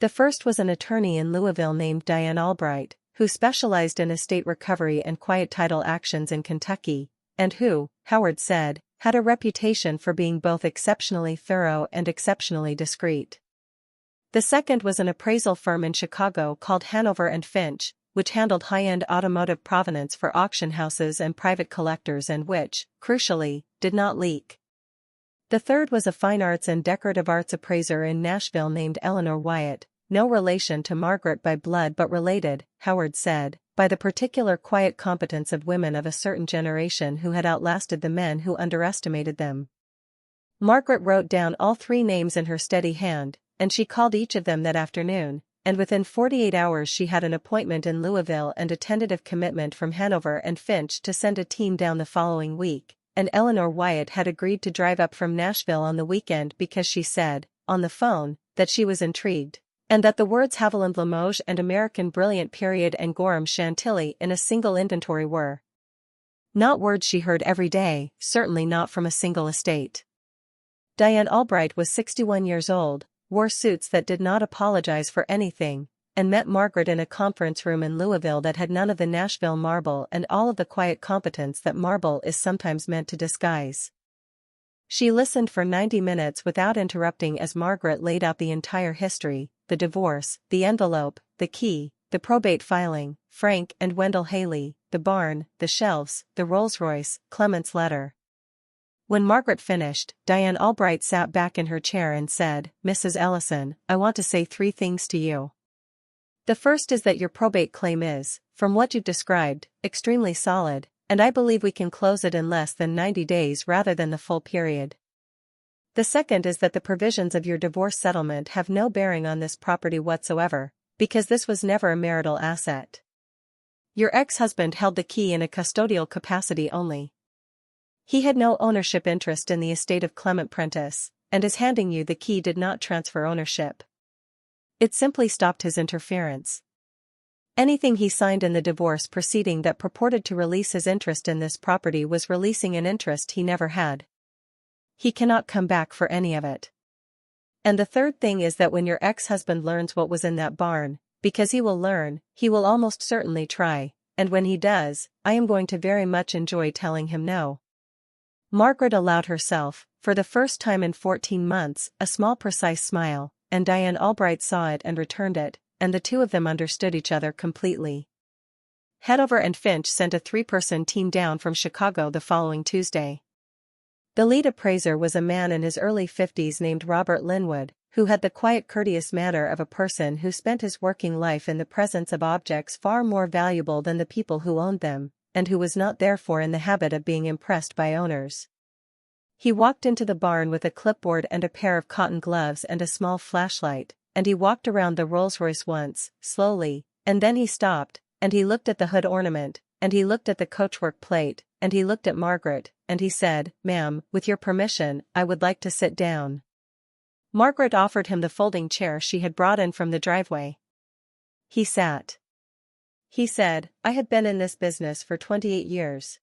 Speaker 1: The first was an attorney in Louisville named Diane Albright, who specialized in estate recovery and quiet title actions in Kentucky, and who, Howard said, had a reputation for being both exceptionally thorough and exceptionally discreet. The second was an appraisal firm in Chicago called Hanover and Finch, which handled high-end automotive provenance for auction houses and private collectors and which, crucially, did not leak. The third was a fine arts and decorative arts appraiser in Nashville named Eleanor Wyatt, no relation to Margaret by blood but related, Howard said, by the particular quiet competence of women of a certain generation who had outlasted the men who underestimated them. Margaret wrote down all 3 names in her steady hand, and she called each of them that afternoon, and within 48 hours she had an appointment in Louisville and a tentative commitment from Hanover and Finch to send a team down the following week, and Eleanor Wyatt had agreed to drive up from Nashville on the weekend because she said, on the phone, that she was intrigued, and that the words Haviland Limoges and American Brilliant Period and Gorham Chantilly in a single inventory were not words she heard every day, certainly not from a single estate. Diane Albright was 61 years old, wore suits that did not apologize for anything, and met Margaret in a conference room in Louisville that had none of the Nashville marble and all of the quiet competence that marble is sometimes meant to disguise. She listened for 90 minutes without interrupting as Margaret laid out the entire history, the divorce, the envelope, the key, the probate filing, Frank and Wendell Haley, the barn, the shelves, the Rolls-Royce, Clement's letter. When Margaret finished, Diane Albright sat back in her chair and said, "Mrs. Ellison, I want to say 3 things to you. The first is that your probate claim is, from what you've described, extremely solid, and I believe we can close it in less than 90 days rather than the full period. The second is that the provisions of your divorce settlement have no bearing on this property whatsoever, because this was never a marital asset. Your ex-husband held the key in a custodial capacity only. He had no ownership interest in the estate of Clement Prentiss, and his handing you the key did not transfer ownership. It simply stopped his interference. Anything he signed in the divorce proceeding that purported to release his interest in this property was releasing an interest he never had. He cannot come back for any of it. And the third thing is that when your ex-husband learns what was in that barn, because he will learn, he will almost certainly try, and when he does, I am going to very much enjoy telling him no." Margaret allowed herself, for the first time in 14 months, a small precise smile, and Diane Albright saw it and returned it, and the 2 of them understood each other completely. Hanover and Finch sent a 3-person team down from Chicago the following Tuesday. The lead appraiser was a man in his early 50s named Robert Linwood, who had the quiet courteous manner of a person who spent his working life in the presence of objects far more valuable than the people who owned them, and who was not therefore in the habit of being impressed by owners. He walked into the barn with a clipboard and a pair of cotton gloves and a small flashlight, and he walked around the Rolls-Royce once, slowly, and then he stopped, and he looked at the hood ornament, and he looked at the coachwork plate, and he looked at Margaret, and he said, "Ma'am, with your permission, I would like to sit down." Margaret offered him the folding chair she had brought in from the driveway. He sat. He said, "I had been in this business for 28 years.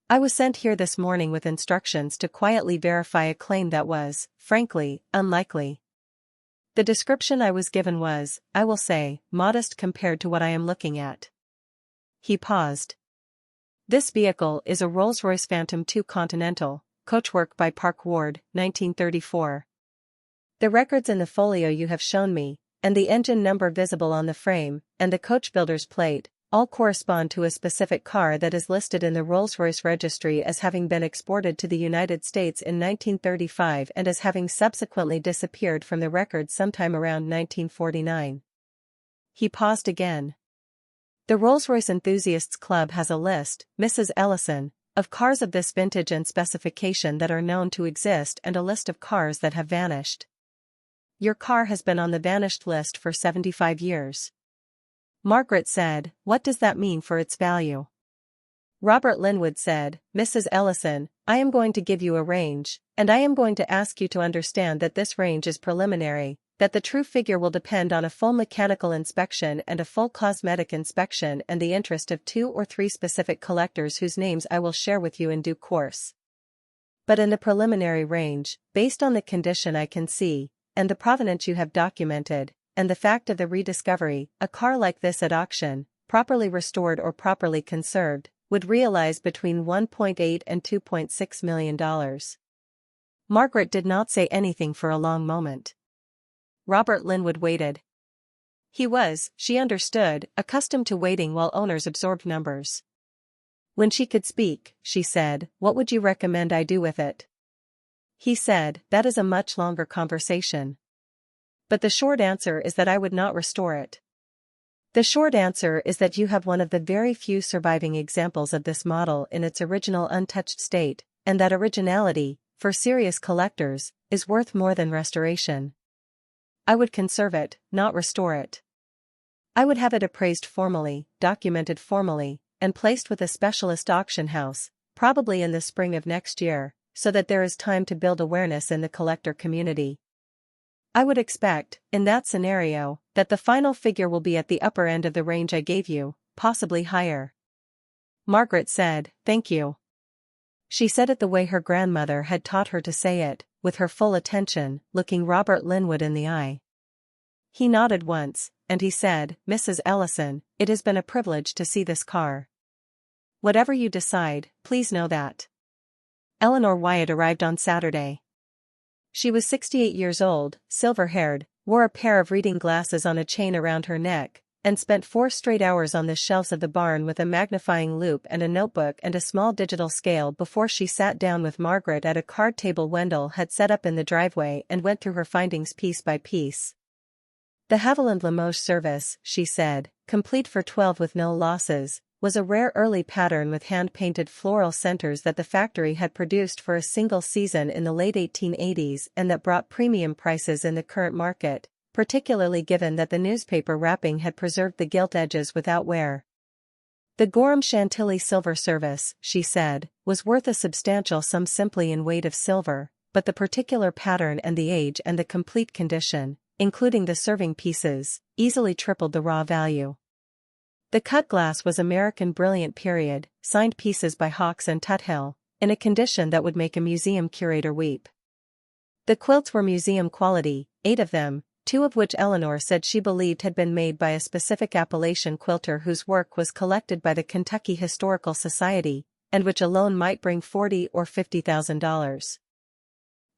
Speaker 1: I was sent here this morning with instructions to quietly verify a claim that was, frankly, unlikely. The description I was given was, I will say, modest compared to what I am looking at." He paused. "This vehicle is a Rolls-Royce Phantom II Continental, coachwork by Park Ward, 1934. The records in the folio you have shown me, and the engine number visible on the frame, and the coach builder's plate, all correspond to a specific car that is listed in the Rolls-Royce registry as having been exported to the United States in 1935 and as having subsequently disappeared from the records sometime around 1949. He paused again. "The Rolls-Royce Enthusiasts Club has a list, Mrs. Ellison, of cars of this vintage and specification that are known to exist and a list of cars that have vanished. Your car has been on the vanished list for 75 years. Margaret said, "What does that mean for its value?" Robert Linwood said, "Mrs. Ellison, I am going to give you a range, and I am going to ask you to understand that this range is preliminary, that the true figure will depend on a full mechanical inspection and a full cosmetic inspection and the interest of 2 or 3 specific collectors whose names I will share with you in due course. But in the preliminary range, based on the condition I can see, and the provenance you have documented, and the fact of the rediscovery, a car like this at auction, properly restored or properly conserved, would realize between $1.8 and $2.6 million. Margaret did not say anything for a long moment. Robert Linwood waited. He was, she understood, accustomed to waiting while owners absorbed numbers. When she could speak, she said, "What would you recommend I do with it?" He said, "That is a much longer conversation. But the short answer is that I would not restore it. The short answer is that you have one of the very few surviving examples of this model in its original untouched state, and that originality, for serious collectors, is worth more than restoration. I would conserve it, not restore it. I would have it appraised formally, documented formally, and placed with a specialist auction house, probably in the spring of next year, so that there is time to build awareness in the collector community. I would expect, in that scenario, that the final figure will be at the upper end of the range I gave you, possibly higher." Margaret said, "Thank you." She said it the way her grandmother had taught her to say it, with her full attention, looking Robert Linwood in the eye. He nodded once, and he said, "Mrs. Ellison, it has been a privilege to see this car. Whatever you decide, please know that." Eleanor Wyatt arrived on Saturday. She was 68 years old, silver-haired, wore a pair of reading glasses on a chain around her neck, and spent 4 straight hours on the shelves of the barn with a magnifying loupe and a notebook and a small digital scale before she sat down with Margaret at a card table Wendell had set up in the driveway and went through her findings piece by piece. The Haviland Limoges service, she said, complete for 12 with no losses, was a rare early pattern with hand-painted floral centers that the factory had produced for a single season in the late 1880s and that brought premium prices in the current market, particularly given that the newspaper wrapping had preserved the gilt edges without wear. The Gorham Chantilly silver service, she said, was worth a substantial sum simply in weight of silver, but the particular pattern and the age and the complete condition, including the serving pieces, easily tripled the raw value. The cut glass was American Brilliant Period, signed pieces by Hawkes and Tuthill, in a condition that would make a museum curator weep. The quilts were museum quality, 8 of them, 2 of which Eleanor said she believed had been made by a specific Appalachian quilter whose work was collected by the Kentucky Historical Society, and which alone might bring $40,000 or $50,000.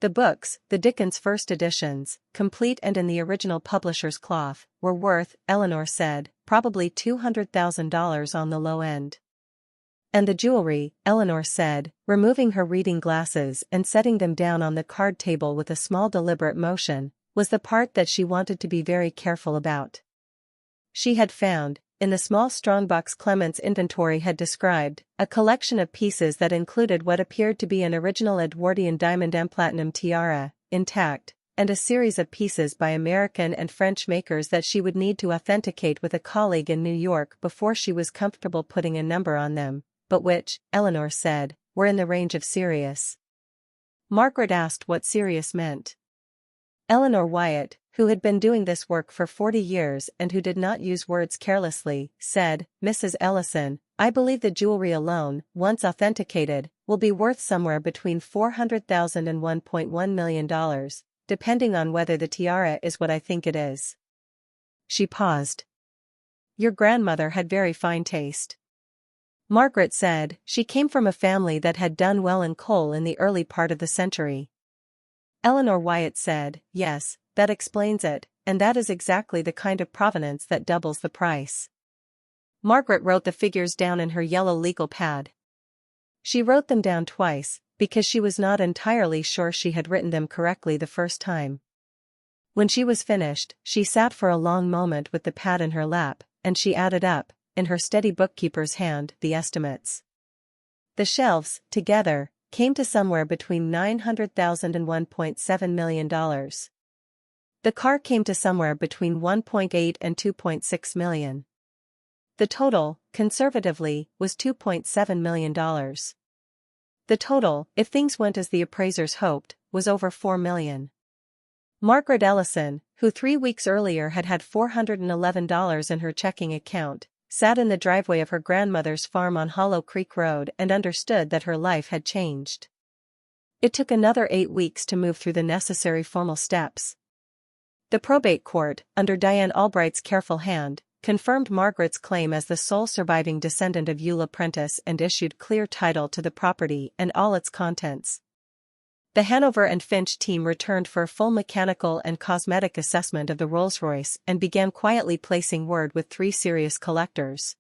Speaker 1: The books, the Dickens first editions, complete and in the original publisher's cloth, were worth, Eleanor said, probably $200,000 on the low end. And the jewelry, Eleanor said, removing her reading glasses and setting them down on the card table with a small deliberate motion, was the part that she wanted to be very careful about. She had found, in the small strongbox Clement's inventory had described, a collection of pieces that included what appeared to be an original Edwardian diamond and platinum tiara, intact, and a series of pieces by American and French makers that she would need to authenticate with a colleague in New York before she was comfortable putting a number on them, but which, Eleanor said, were in the range of serious. Margaret asked what serious meant. Eleanor Wyatt, who had been doing this work for 40 years and who did not use words carelessly, said, "Mrs. Ellison, I believe the jewelry alone, once authenticated, will be worth somewhere between $400,000 and $1.1 million, depending on whether the tiara is what I think it is." She paused. "Your grandmother had very fine taste." Margaret said, "She came from a family that had done well in coal in the early part of the century." Eleanor Wyatt said, "Yes, that explains it, and that is exactly the kind of provenance that doubles the price." Margaret wrote the figures down in her yellow legal pad. She wrote them down twice, because she was not entirely sure she had written them correctly the first time. When she was finished, she sat for a long moment with the pad in her lap, and she added up, in her steady bookkeeper's hand, the estimates. The shelves, together, came to somewhere between $900,000 and $1.7 million. The car came to somewhere between $1.8 and $2.6 million. The total, conservatively, was $2.7 million. The total, if things went as the appraisers hoped, was over $4 million. Margaret Ellison, who 3 weeks earlier had had $411 in her checking account, sat in the driveway of her grandmother's farm on Hollow Creek Road and understood that her life had changed. It took another 8 weeks to move through the necessary formal steps. The probate court, under Diane Albright's careful hand, confirmed Margaret's claim as the sole surviving descendant of Eulah Prentiss and issued clear title to the property and all its contents. The Hanover and Finch team returned for a full mechanical and cosmetic assessment of the Rolls-Royce and began quietly placing word with 3 serious collectors.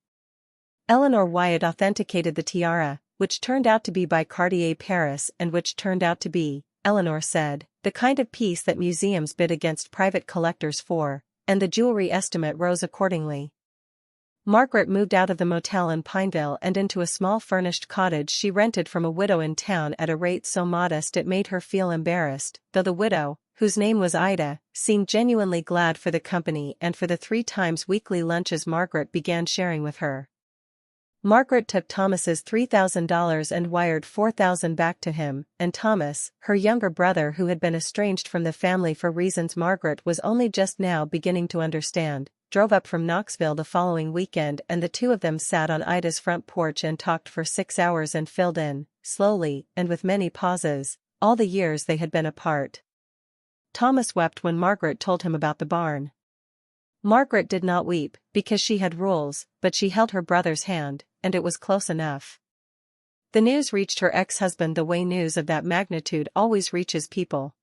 Speaker 1: Eleanor Wyatt authenticated the tiara, which turned out to be by Cartier Paris and which turned out to be, Eleanor said, the kind of piece that museums bid against private collectors for, and the jewelry estimate rose accordingly. Margaret moved out of the motel in Pineville and into a small furnished cottage she rented from a widow in town at a rate so modest it made her feel embarrassed, though the widow, whose name was Ida, seemed genuinely glad for the company and for the 3 times weekly lunches Margaret began sharing with her. Margaret took Thomas's $3,000 and wired $4,000 back to him, and Thomas, her younger brother who had been estranged from the family for reasons Margaret was only just now beginning to understand, drove up from Knoxville the following weekend, and the 2 of them sat on Ida's front porch and talked for 6 hours and filled in, slowly and with many pauses, all the years they had been apart. Thomas wept when Margaret told him about the barn. Margaret did not weep, because she had rules, but she held her brother's hand, and it was close enough. The news reached her ex-husband the way news of that magnitude always reaches people.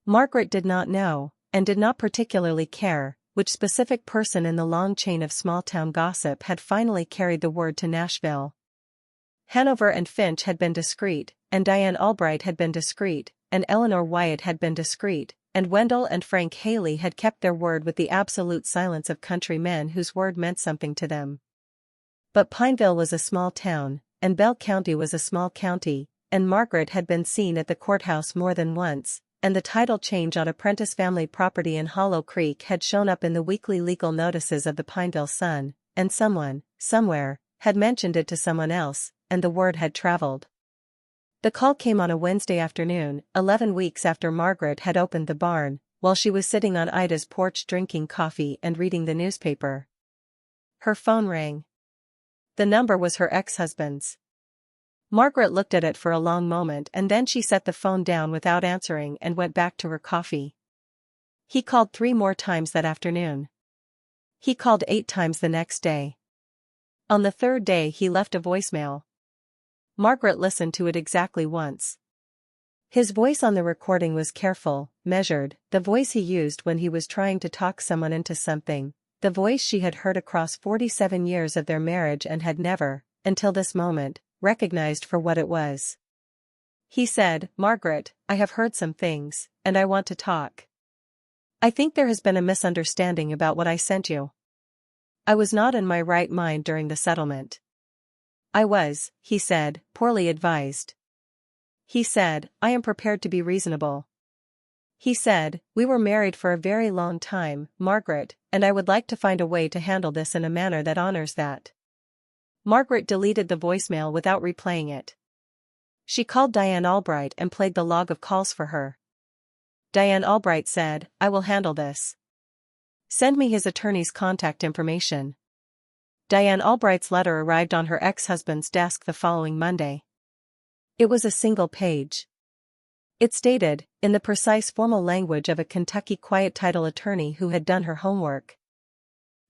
Speaker 1: Margaret did not know, and did not particularly care, which specific person in the long chain of small-town gossip had finally carried the word to Nashville. Hanover and Finch had been discreet, and Diane Albright had been discreet, and Eleanor Wyatt had been discreet, and Wendell and Frank Haley had kept their word with the absolute silence of country men whose word meant something to them. But Pineville was a small town, and Bell County was a small county, and Margaret had been seen at the courthouse more than once, and the title change on a Prentiss family property in Hollow Creek had shown up in the weekly legal notices of the Pineville Sun, and someone, somewhere, had mentioned it to someone else, and the word had traveled. The call came on a Wednesday afternoon, 11 weeks after Margaret had opened the barn, while she was sitting on Ida's porch drinking coffee and reading the newspaper. Her phone rang. The number was her ex-husband's. Margaret looked at it for a long moment and then she set the phone down without answering and went back to her coffee. He called 3 more times that afternoon. He called 8 times the next day. On the 3rd day he left a voicemail. Margaret listened to it exactly once. His voice on the recording was careful, measured, the voice he used when he was trying to talk someone into something, the voice she had heard across 47 years of their marriage and had never, until this moment, recognized for what it was. He said, "Margaret, I have heard some things, and I want to talk. I think there has been a misunderstanding about what I sent you. I was not in my right mind during the settlement." "I was," he said, "poorly advised." He said, "I am prepared to be reasonable." He said, "We were married for a very long time, Margaret, and I would like to find a way to handle this in a manner that honors that." Margaret deleted the voicemail without replaying it. She called Diane Albright and played the log of calls for her. Diane Albright said, "I will handle this. Send me his attorney's contact information." Diane Albright's letter arrived on her ex-husband's desk the following Monday. It was a single page. It stated, in the precise formal language of a Kentucky quiet title attorney who had done her homework,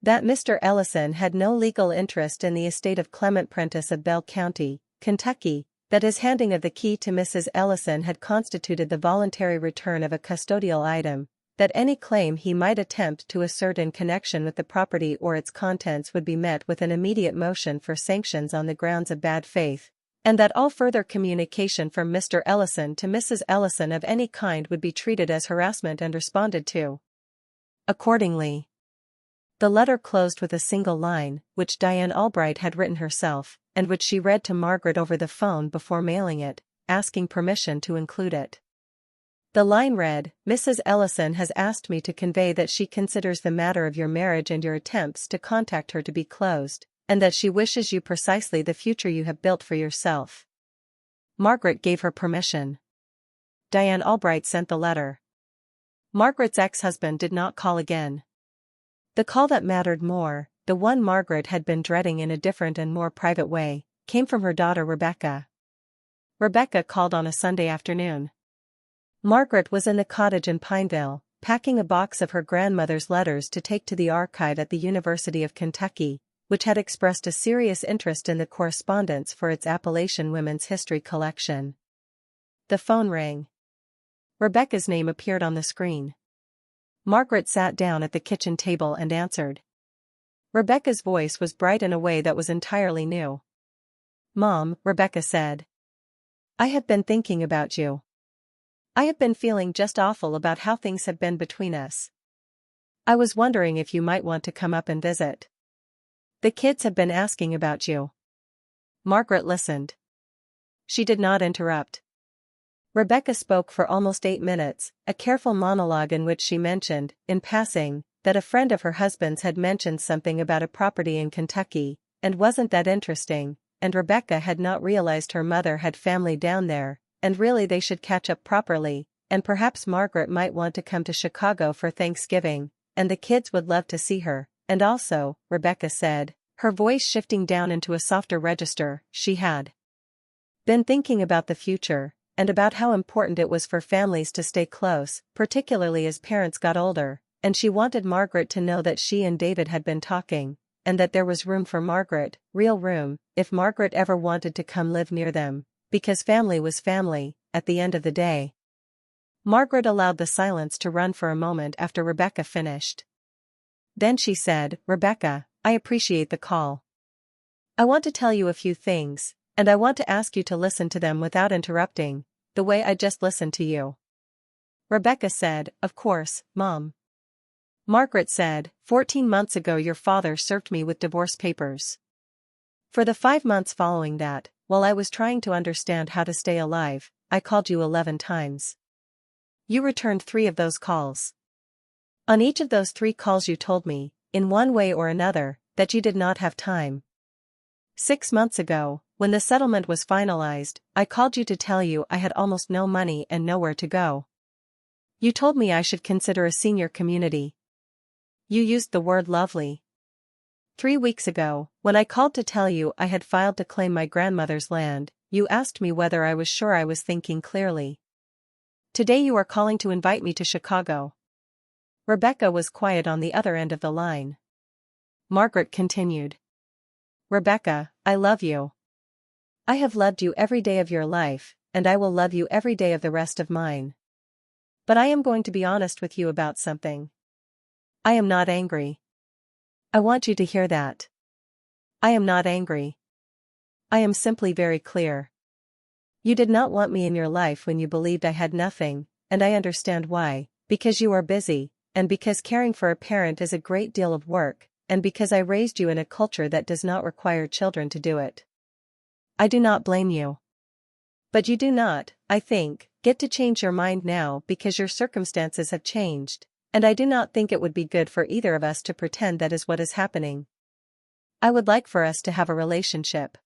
Speaker 1: that Mr. Ellison had no legal interest in the estate of Clement Prentiss of Bell County, Kentucky, that his handing of the key to Mrs. Ellison had constituted the voluntary return of a custodial item, that any claim he might attempt to assert in connection with the property or its contents would be met with an immediate motion for sanctions on the grounds of bad faith, and that all further communication from Mr. Ellison to Mrs. Ellison of any kind would be treated as harassment and responded to accordingly. The letter closed with a single line, which Diane Albright had written herself, and which she read to Margaret over the phone before mailing it, asking permission to include it. The line read, "Mrs. Ellison has asked me to convey that she considers the matter of your marriage and your attempts to contact her to be closed, and that she wishes you precisely the future you have built for yourself." Margaret gave her permission. Diane Albright sent the letter. Margaret's ex-husband did not call again. The call that mattered more, the one Margaret had been dreading in a different and more private way, came from her daughter Rebecca. Rebecca called on a Sunday afternoon. Margaret was in the cottage in Pineville, packing a box of her grandmother's letters to take to the archive at the University of Kentucky, which had expressed a serious interest in the correspondence for its Appalachian Women's History collection. The phone rang. Rebecca's name appeared on the screen. Margaret sat down at the kitchen table and answered. Rebecca's voice was bright in a way that was entirely new. "Mom," Rebecca said. "I have been thinking about you. I have been feeling just awful about how things have been between us. I was wondering if you might want to come up and visit. The kids have been asking about you." Margaret listened. She did not interrupt. Rebecca spoke for almost 8 minutes, a careful monologue in which she mentioned, in passing, that a friend of her husband's had mentioned something about a property in Kentucky, and wasn't that interesting, and Rebecca had not realized her mother had family down there, and really they should catch up properly, and perhaps Margaret might want to come to Chicago for Thanksgiving, and the kids would love to see her, and also, Rebecca said, her voice shifting down into a softer register, she had been thinking about the future, and about how important it was for families to stay close, particularly as parents got older, and she wanted Margaret to know that she and David had been talking, and that there was room for Margaret, real room, if Margaret ever wanted to come live near them, because family was family, at the end of the day. Margaret allowed the silence to run for a moment after Rebecca finished. Then she said, "Rebecca, I appreciate the call. I want to tell you a few things, and I want to ask you to listen to them without interrupting, the way I just listened to you." Rebecca said, "Of course, Mom." Margaret said, 14 months ago your father served me with divorce papers. For the 5 months following that, while I was trying to understand how to stay alive, I called you 11 times. You returned 3 of those calls. On each of those 3 calls you told me, in one way or another, that you did not have time. 6 months ago, when the settlement was finalized, I called you to tell you I had almost no money and nowhere to go. You told me I should consider a senior community. You used the word lovely. 3 weeks ago, when I called to tell you I had filed to claim my grandmother's land, you asked me whether I was sure I was thinking clearly. Today you are calling to invite me to Chicago. Rebecca was quiet on the other end of the line. Margaret continued. Rebecca, I love you. I have loved you every day of your life, and I will love you every day of the rest of mine. But I am going to be honest with you about something. I am not angry. I want you to hear that. I am not angry. I am simply very clear. You did not want me in your life when you believed I had nothing, and I understand why, because you are busy, and because caring for a parent is a great deal of work, and because I raised you in a culture that does not require children to do it. I do not blame you. But you do not, I think, get to change your mind now because your circumstances have changed, and I do not think it would be good for either of us to pretend that is what is happening. I would like for us to have a relationship.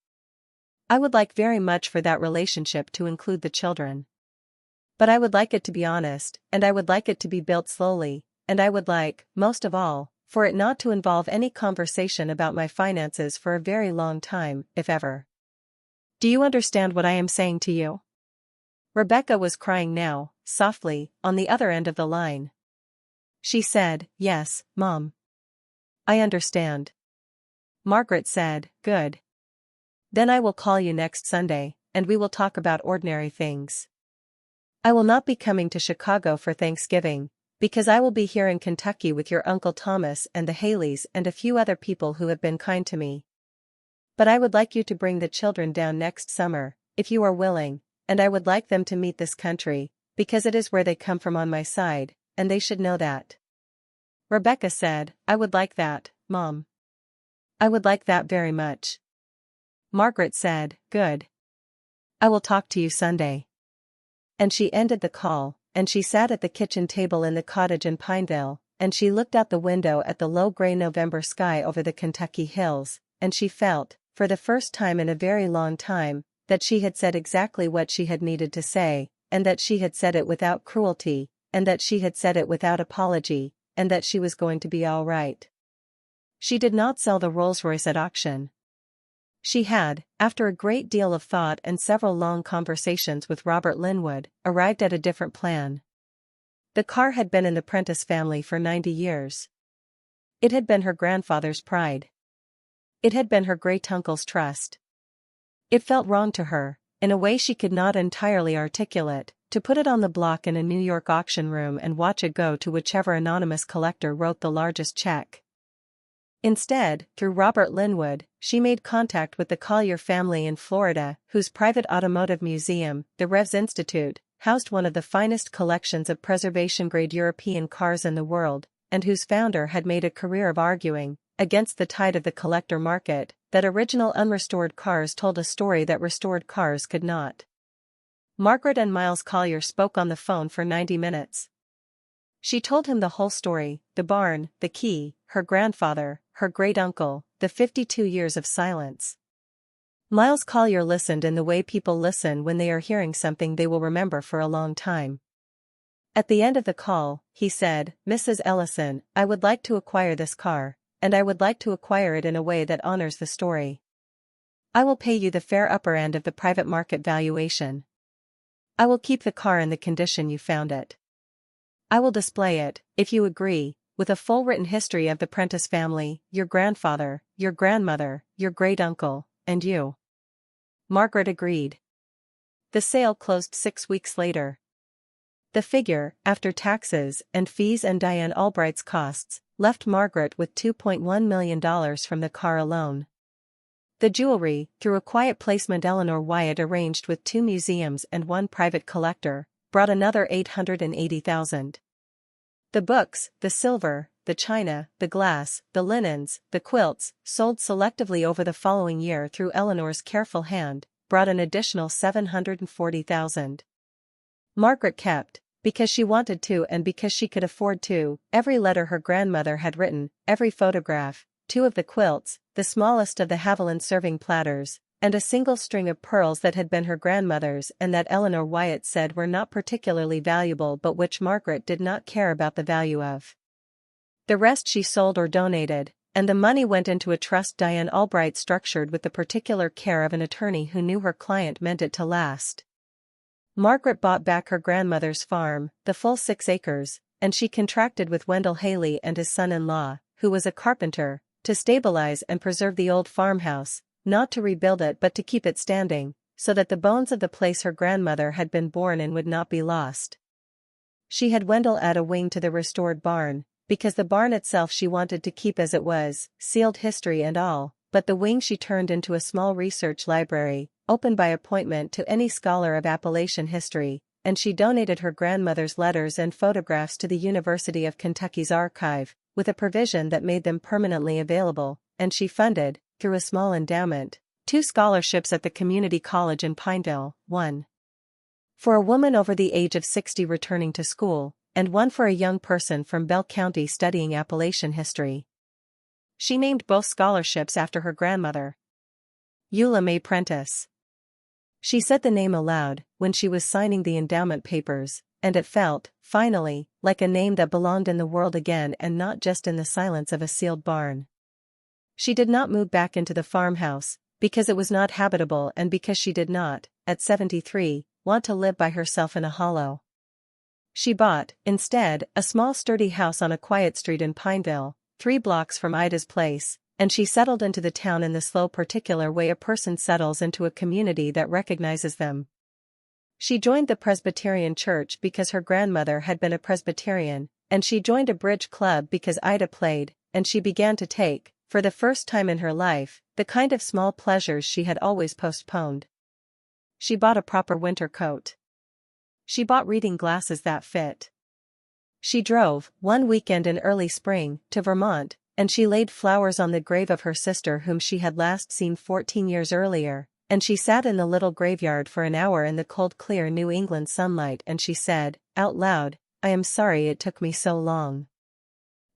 Speaker 1: I would like very much for that relationship to include the children. But I would like it to be honest, and I would like it to be built slowly, and I would like, most of all, for it not to involve any conversation about my finances for a very long time, if ever. Do you understand what I am saying to you? Rebecca was crying now, softly, on the other end of the line. She said, "Yes, Mom. I understand." Margaret said, "Good. Then I will call you next Sunday, and we will talk about ordinary things. I will not be coming to Chicago for Thanksgiving, because I will be here in Kentucky with your Uncle Thomas and the Haleys and a few other people who have been kind to me. But I would like you to bring the children down next summer, if you are willing, and I would like them to meet this country, because it is where they come from on my side, and they should know that." Rebecca said, "I would like that, Mom. I would like that very much." Margaret said, "Good. I will talk to you Sunday." And she ended the call, and she sat at the kitchen table in the cottage in Pineville, and she looked out the window at the low gray November sky over the Kentucky hills, and she felt, for the first time in a very long time, that she had said exactly what she had needed to say, and that she had said it without cruelty, and that she had said it without apology, and that she was going to be all right. She did not sell the Rolls-Royce at auction. She had, after a great deal of thought and several long conversations with Robert Linwood, arrived at a different plan. The car had been in the Prentiss family for 90 years. It had been her grandfather's pride. It had been her great-uncle's trust. It felt wrong to her, in a way she could not entirely articulate, to put it on the block in a New York auction room and watch it go to whichever anonymous collector wrote the largest check. Instead, through Robert Linwood, she made contact with the Collier family in Florida, whose private automotive museum, the Revs Institute, housed one of the finest collections of preservation-grade European cars in the world, and whose founder had made a career of arguing, against the tide of the collector market, that original unrestored cars told a story that restored cars could not. Margaret and Miles Collier spoke on the phone for 90 minutes. She told him the whole story, the barn, the key, her grandfather, her great-uncle, the 52 years of silence. Miles Collier listened in the way people listen when they are hearing something they will remember for a long time. At the end of the call, he said, "Mrs. Ellison, I would like to acquire this car, and I would like to acquire it in a way that honors the story. I will pay you the fair upper end of the private market valuation. I will keep the car in the condition you found it. I will display it, if you agree, with a full written history of the Prentiss family, your grandfather, your grandmother, your great-uncle, and you." Margaret agreed. The sale closed 6 weeks later. The figure, after taxes and fees and Diane Albright's costs, left Margaret with $2.1 million from the car alone. The jewelry, through a quiet placement Eleanor Wyatt arranged with 2 museums and 1 private collector, brought another $880,000. The books, the silver, the china, the glass, the linens, the quilts, sold selectively over the following year through Eleanor's careful hand, brought an additional $740,000. Margaret kept, because she wanted to and because she could afford to, every letter her grandmother had written, every photograph, 2 of the quilts, the smallest of the Haviland serving platters, and a single string of pearls that had been her grandmother's and that Eleanor Wyatt said were not particularly valuable but which Margaret did not care about the value of. The rest she sold or donated, and the money went into a trust Diane Albright structured with the particular care of an attorney who knew her client meant it to last. Margaret bought back her grandmother's farm, the full 6 acres, and she contracted with Wendell Haley and his son-in-law, who was a carpenter, to stabilize and preserve the old farmhouse, not to rebuild it but to keep it standing, so that the bones of the place her grandmother had been born in would not be lost. She had Wendell add a wing to the restored barn, because the barn itself she wanted to keep as it was, sealed history and all, but the wing she turned into a small research library, open by appointment to any scholar of Appalachian history, and she donated her grandmother's letters and photographs to the University of Kentucky's archive, with a provision that made them permanently available, and she funded, through a small endowment, 2 scholarships at the community college in Pineville, one for a woman over the age of 60 returning to school, and one for a young person from Bell County studying Appalachian history. She named both scholarships after her grandmother, Eulah Mae Prentiss. She said the name aloud when she was signing the endowment papers, and it felt, finally, like a name that belonged in the world again and not just in the silence of a sealed barn. She did not move back into the farmhouse, because it was not habitable and because she did not, at 73, want to live by herself in a hollow. She bought, instead, a small sturdy house on a quiet street in Pineville, 3 blocks from Ida's place, and she settled into the town in the slow particular way a person settles into a community that recognizes them. She joined the Presbyterian Church because her grandmother had been a Presbyterian, and she joined a bridge club because Ida played, and she began to take, for the first time in her life, the kind of small pleasures she had always postponed. She bought a proper winter coat. She bought reading glasses that fit. She drove, one weekend in early spring, to Vermont, and she laid flowers on the grave of her sister whom she had last seen 14 years earlier, and she sat in the little graveyard for an hour in the cold clear New England sunlight and she said, out loud, I am sorry it took me so long.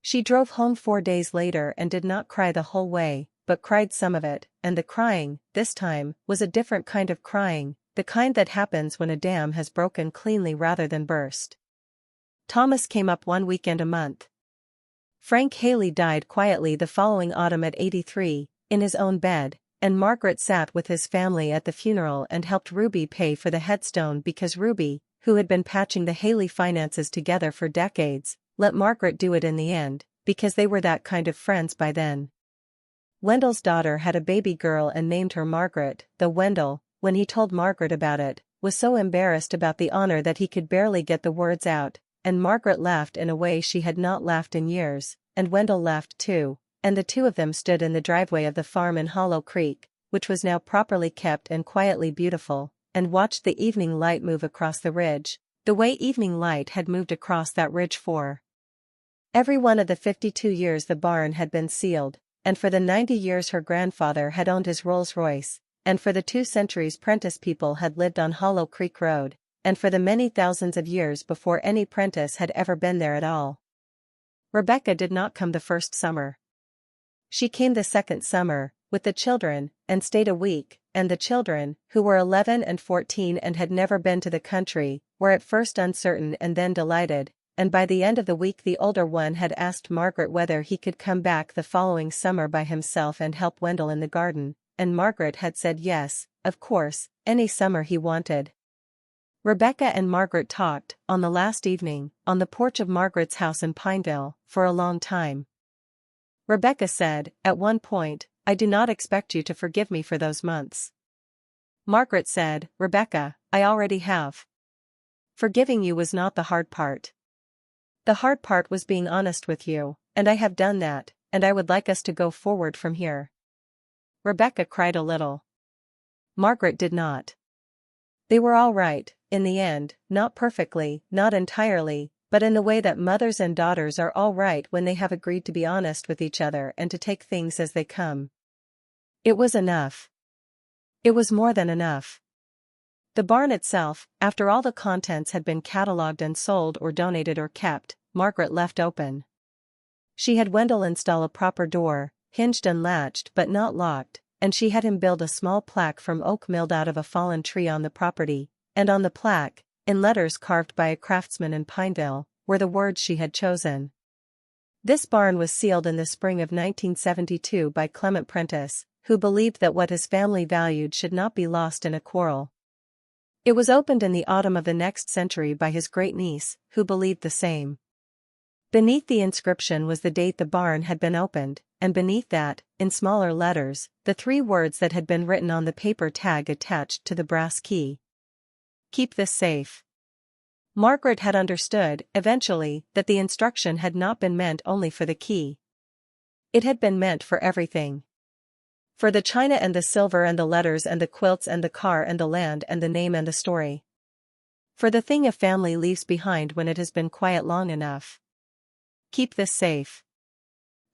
Speaker 1: She drove home 4 days later and did not cry the whole way, but cried some of it, and the crying, this time, was a different kind of crying, the kind that happens when a dam has broken cleanly rather than burst. Thomas came up one weekend a month. Frank Haley died quietly the following autumn at 83, in his own bed, and Margaret sat with his family at the funeral and helped Ruby pay for the headstone because Ruby, who had been patching the Haley finances together for decades, let Margaret do it in the end, because they were that kind of friends by then. Wendell's daughter had a baby girl and named her Margaret, though Wendell, when he told Margaret about it, was so embarrassed about the honor that he could barely get the words out, and Margaret laughed in a way she had not laughed in years, and Wendell laughed too, and the 2 of them stood in the driveway of the farm in Hollow Creek, which was now properly kept and quietly beautiful, and watched the evening light move across the ridge, the way evening light had moved across that ridge for every one of the 52 years the barn had been sealed, and for the 90 years her grandfather had owned his Rolls-Royce, and for the 2 centuries Prentiss people had lived on Hollow Creek Road, and for the many thousands of years before any Prentiss had ever been there at all. Rebecca did not come the first summer. She came the second summer, with the children, and stayed a week, and the children, who were 11 and 14 and had never been to the country, were at first uncertain and then delighted, and by the end of the week the older one had asked Margaret whether he could come back the following summer by himself and help Wendell in the garden, and Margaret had said yes, of course, any summer he wanted. Rebecca and Margaret talked, on the last evening, on the porch of Margaret's house in Pineville, for a long time. Rebecca said, at one point, I do not expect you to forgive me for those months. Margaret said, Rebecca, I already have. Forgiving you was not the hard part. The hard part was being honest with you, and I have done that, and I would like us to go forward from here. Rebecca cried a little. Margaret did not. They were all right, in the end, not perfectly, not entirely, but in the way that mothers and daughters are all right when they have agreed to be honest with each other and to take things as they come. It was enough. It was more than enough. The barn itself, after all the contents had been catalogued and sold or donated or kept, Margaret left open. She had Wendell install a proper door, hinged and latched but not locked, and she had him build a small plaque from oak milled out of a fallen tree on the property, and on the plaque, in letters carved by a craftsman in Pineville, were the words she had chosen. This barn was sealed in the spring of 1972 by Clement Prentiss, who believed that what his family valued should not be lost in a quarrel. It was opened in the autumn of the next century by his great-niece, who believed the same. Beneath the inscription was the date the barn had been opened, and beneath that, in smaller letters, the 3 words that had been written on the paper tag attached to the brass key. Keep this safe. Margaret had understood, eventually, that the instruction had not been meant only for the key. It had been meant for everything. For the china and the silver and the letters and the quilts and the car and the land and the name and the story. For the thing a family leaves behind when it has been quiet long enough. Keep this safe.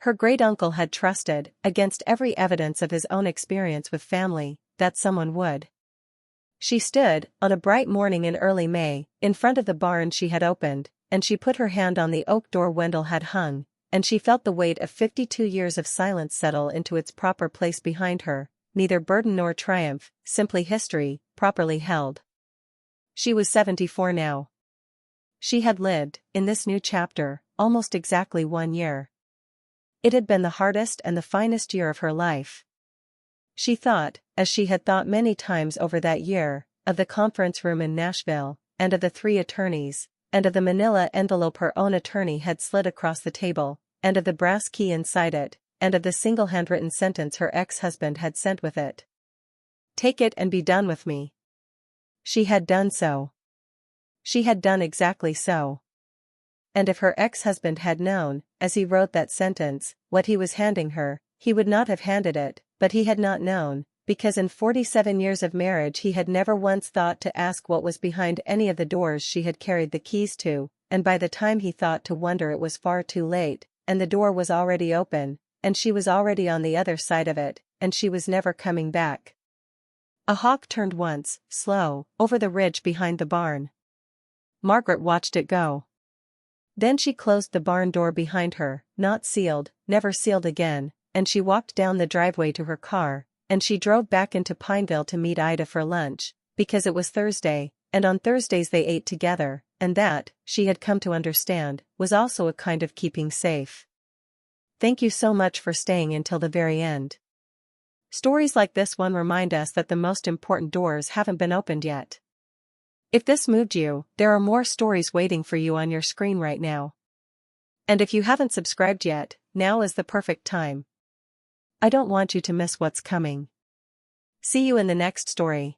Speaker 1: Her great-uncle had trusted, against every evidence of his own experience with family, that someone would. She stood, on a bright morning in early May, in front of the barn she had opened, and she put her hand on the oak door Wendell had hung, and she felt the weight of 52 years of silence settle into its proper place behind her, neither burden nor triumph, simply history, properly held. She was 74 now. She had lived, in this new chapter, almost exactly 1 year. It had been the hardest and the finest year of her life. She thought, as she had thought many times over that year, of the conference room in Nashville, and of the 3 attorneys, and of the manila envelope her own attorney had slid across the table, and of the brass key inside it, and of the single handwritten sentence her ex-husband had sent with it. "Take it and be done with me." She had done so. She had done exactly so. And if her ex-husband had known, as he wrote that sentence, what he was handing her, he would not have handed it, but he had not known, because in 47 years of marriage he had never once thought to ask what was behind any of the doors she had carried the keys to, and by the time he thought to wonder it was far too late, and the door was already open, and she was already on the other side of it, and she was never coming back. A hawk turned once, slow, over the ridge behind the barn. Margaret watched it go. Then she closed the barn door behind her, not sealed, never sealed again, and she walked down the driveway to her car, and she drove back into Pineville to meet Ida for lunch, because it was Thursday, and on Thursdays they ate together, and that, she had come to understand, was also a kind of keeping safe. Thank you so much for staying until the very end. Stories like this one remind us that the most important doors haven't been opened yet. If this moved you, there are more stories waiting for you on your screen right now. And if you haven't subscribed yet, now is the perfect time. I don't want you to miss what's coming. See you in the next story.